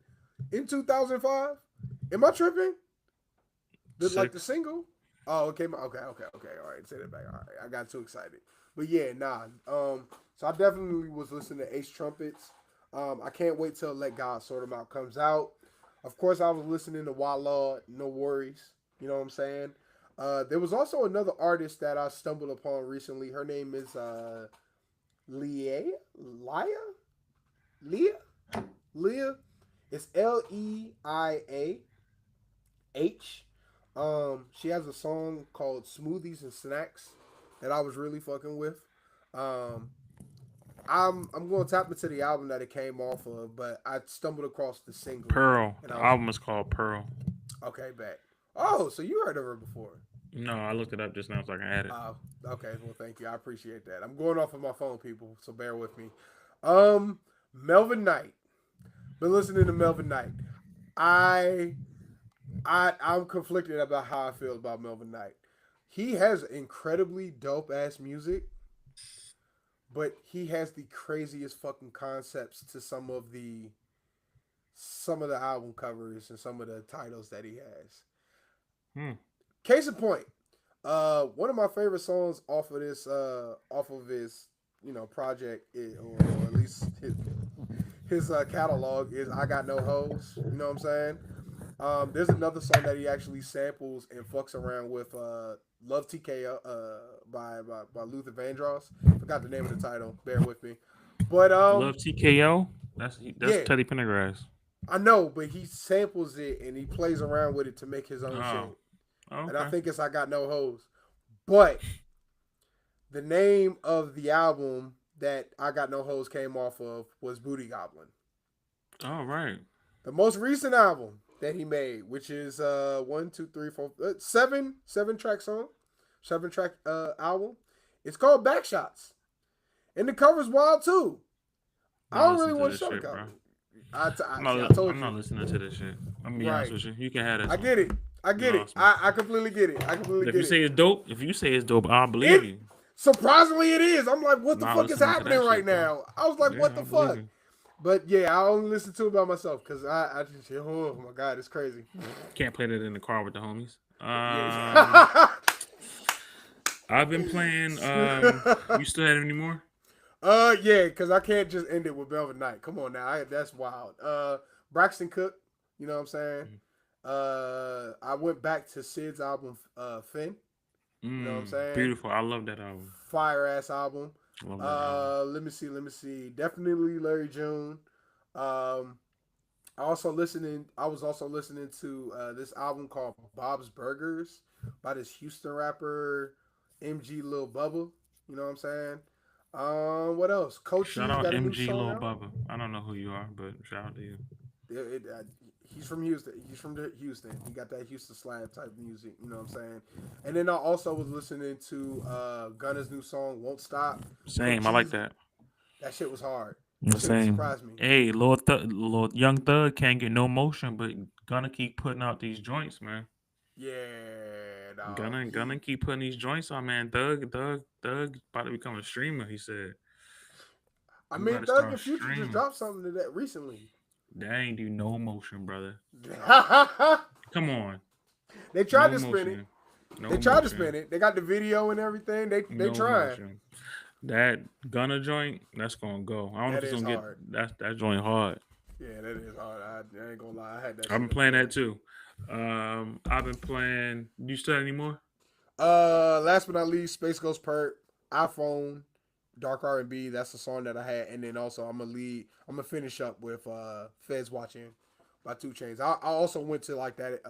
in 2005? Am I tripping? Like the Six. single? Oh, okay, okay. All right, say that back. All right, I got too excited. But yeah, nah. So I definitely was listening to Ace Trumpets. I can't wait till Let God Sort 'Em Out comes out. Of course, I was listening to Walla, No Worries. You know what I'm saying? There was also another artist that I stumbled upon recently. Her name is Leah, Leah, Leah, Leah. It's Leia. She has a song called "Smoothies and Snacks" that I was really fucking with. Um, I'm going to tap into the album that it came off of, but I stumbled across the single, Pearl. and The I was album is called Pearl. okay. Back. Oh, so you heard of her before? No, I looked it up just now so I can add it. Oh, okay. Well, thank you. I appreciate that. I'm going off of my phone, people, so bear with me. Um, Melvin Knight. Been listening to Melvin Knight. I I'm conflicted about how I feel about Melvin Knight. He has incredibly dope ass music, but he has the craziest fucking concepts to some of the album covers and some of the titles that he has. Hmm. Case in point, one of my favorite songs off of his project or at least his catalog is "I Got No Hoes." You know what I'm saying? There's another song that he actually samples and fucks around with. "Love TKO" by Luther Vandross. Forgot the name of the title. Bear with me. But Love TKO. That's yeah, Teddy Pendergrass. I know, but he samples it and he plays around with it to make his own Oh, shit. And I okay. think it's "I Got No Hoes." But the name of the album that "I Got No Hoes" came off of was Booty Goblin. All right. The most recent album that he made, which is one, two, three, four, seven track song, 7 track album. It's called Backshots, and the cover's wild too. I Not don't really listening to want to this show the shit, bro. cover. See. I I'm told not you. listening to this shit. I'm gonna be honest Right. with you. You can have I this one. get it. I You get it. lost me. I completely get it. I completely If you get it. say it's dope, I'll believe It you. surprisingly it is. I'm like, what the Not fuck is listening to happening that right shit though. now? I was like, what Yeah, the I believe fuck? you. But yeah, I only listen to it by myself because I just oh my god, it's crazy. Can't play that in the car with the homies. Yeah. I've been playing. You still have any more? Yeah, because I can't just end it with Velvet Knight. Come on now, that's wild. Braxton Cook, you know what I'm saying? I went back to Sid's album, Finn. You know what I'm saying? Beautiful. I love that album. Fire ass album. I love that album. Let me see. Let me see. Definitely Larry June. Um, I was also listening to this album called Bob's Burgers by this Houston rapper MG Lil Bubba. You know what I'm saying? What else? Shout Cochise out got a new MG song Lil out. Bubba. I don't know who you are, but shout out to you. He's from Houston. He's from Houston. He got that Houston slab type music. You know what I'm saying? And then I also was listening to Gunna's new song "Won't Stop." Same. I like Cochise, that. that shit was hard. That The shit same. surprised me. Hey, Lord Young Thug can't get no motion, but gonna keep putting out these joints, man. Yeah, dog. Gonna He. keep putting these joints on, man. Thug, about to become a streamer. He said I he about mean, to Thug start and Future just streaming. dropped something to that recently. That ain't do no motion, brother. Come on, They tried no to spin it. motion, They no tried to spin motion, it. They got the video and everything. They no trying. motion. That Gunna joint, that's gonna go. I don't know if That it's is gonna get hard. that joint hard. Yeah, that is hard. I ain't gonna lie. I had that I've shit been in playing play. that too. I've been playing. Do you still have any more? Last but not least, Space Ghost Perk, iPhone, Dark R&B. That's the song that I had, and then also I'm gonna finish up with Feds Watching by 2 Chainz. I also went to like that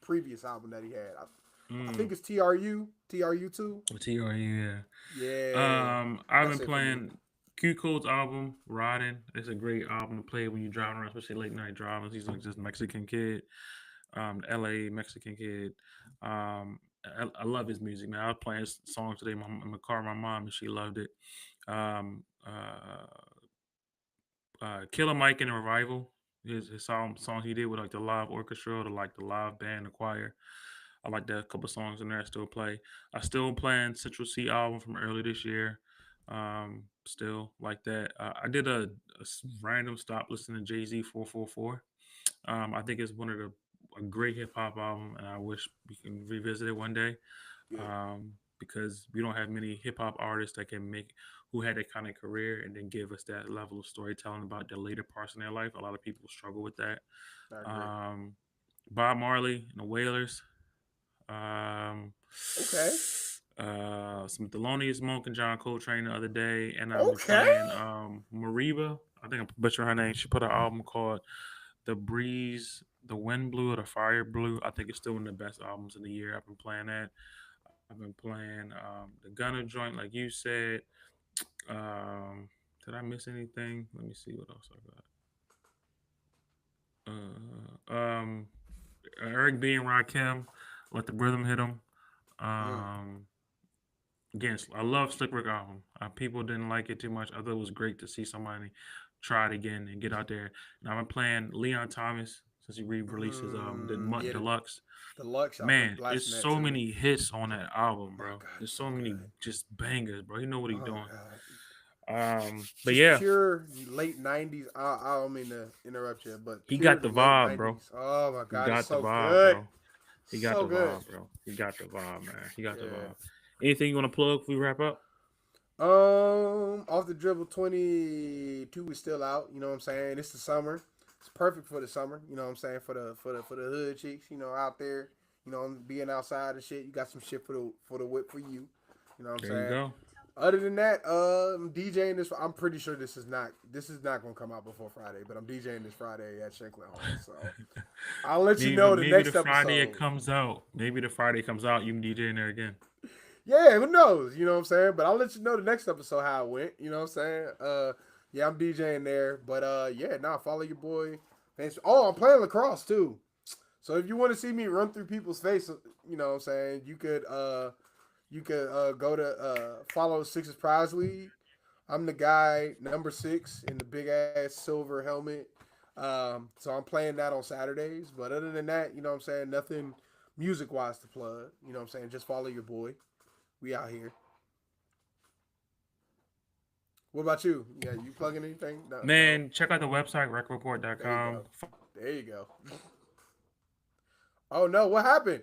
previous album that he had. I Mm. think it's TRU 2. TR, yeah. Yeah, I've been that's it for me. playing Q Code's album, Riding. It's a great album to play when you're driving around, especially late night driving. He's like just Mexican kid, LA Mexican kid. I love his music, man. I was playing his songs today in my car with my mom, and she loved it. Um, uh, Killer Mike in the Revival, his song he did with like the live orchestra, the live band, the choir. I like that. A couple songs in there I still play. I still playing Central C album from early this year. Still like that. I did random stop listening to Jay Z 444. I think it's one of the a great hip hop album, and I wish we can revisit it one day. Yeah, Because we don't have many hip hop artists that can make who had that kind of career and then give us that level of storytelling about the later parts in their life. A lot of people struggle with that. I agree. Um, Bob Marley and the Wailers. Um, Okay, some Thelonious Monk and John Coltrane the other day, and I've been okay. playing Mariba. I think I'm butchering her name. She put an album called "The Breeze." The Wind Blew or the Fire Blew. I think it's still one of the best albums of the year. I've been playing that. I've been playing the Gunner joint, like you said. Um, did I miss anything? Let me see what else I got. Eric B and Rakim, let the rhythm hit him. Mm. Um, Again, I love Slick Rick album. People didn't like it too much. I thought it was great to see somebody try it again and get out there. Now I'm playing Leon Thomas since he re-released his the Yeah, Deluxe. the Lux. I've been Man, blasting it's that so too. many hits on that album, My bro. God, There's so so many good. just bangers, bro. You know what he's Oh doing. God, But just yeah, pure late '90s. I don't mean to interrupt you, but he pure got the late vibe, bro. '90s. Oh my He God, it's got the so vibe, good, bro. He got so the good. vibe, bro. He got the vibe, man. He got the Yeah. vibe. Anything you want to plug before we wrap up? Off the dribble 22 is still out. You know what I'm saying? It's the summer. It's perfect for the summer. You know what I'm saying? For the hood chicks. You know, out there. You know, being outside and shit. You got some shit for the whip for you. You know what I'm There you saying? go. Other than that, I'm DJing this. I'm pretty sure this is not gonna come out before Friday, but I'm DJing this Friday at Shanklin Hall. So I'll let you know the Maybe the next Friday it episode. comes out. Maybe the Friday comes out. You can DJ in there again. Yeah, who knows? You know what I'm saying? But I'll let you know the next episode how it went. You know what I'm saying? Yeah, I'm DJing there. But yeah, nah, follow your boy. Thanks. Oh, I'm playing lacrosse too. So if you want to see me run through people's face, you know what I'm saying, you could go to follow Sixes Prize League. I'm the guy number 6 in the big ass silver helmet. So I'm playing that on Saturdays. But other than that, you know what I'm saying, nothing music wise to plug. You know what I'm saying? Just follow your boy. We out here. What about you? Yeah, you plugging anything? No, no. Man, check out the website There you recordreport.com. go. There you go. Oh no, what happened?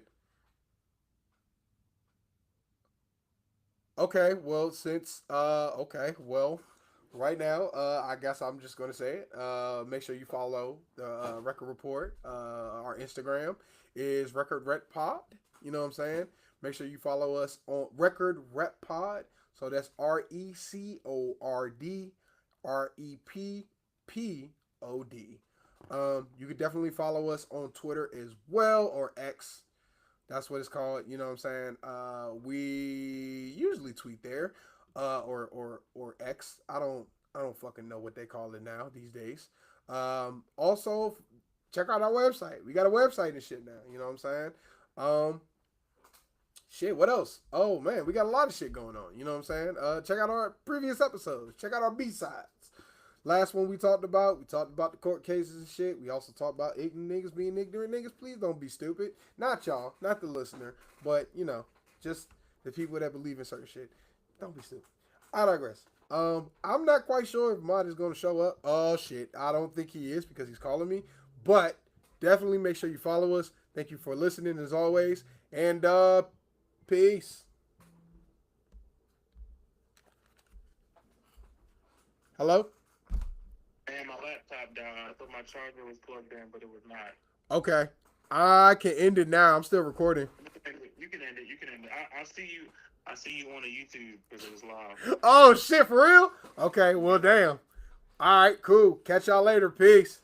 Okay, well, right now, I guess I'm just gonna say it. Make sure you follow the Record Report. Our Instagram is Record Rep Pod. You know what I'm saying? Make sure you follow us on Record Rep Pod. So that's RECORD REPPOD. You can definitely follow us on Twitter as well, or X. That's what it's called. You know what I'm saying? We usually tweet there, or X. I don't fucking know what they call it now these days. Also, check out our website. We got a website and shit now. You know what I'm saying? Um, Shit. What else? Oh man, we got a lot of shit going on. You know what I'm saying? Check out our previous episodes. Check out our B sides. Last one we talked about the court cases and shit. We also talked about ignorant niggas being ignorant niggas. Please don't be stupid. Not y'all, not the listener, but just the people that believe in certain shit. Don't be stupid. I digress. I'm not quite sure if Mod is gonna show up. Oh shit, I don't think he is because he's calling me. But definitely make sure you follow us. Thank you for listening as always, and peace. Hello. And my laptop died. I thought my charger was plugged in, but it was not. Okay. I can end it now. I'm still recording. You can end it. You can end it. I see you. I see you on the YouTube because it was live. Oh shit, for real? Okay, well damn. All right, cool. Catch y'all later. Peace.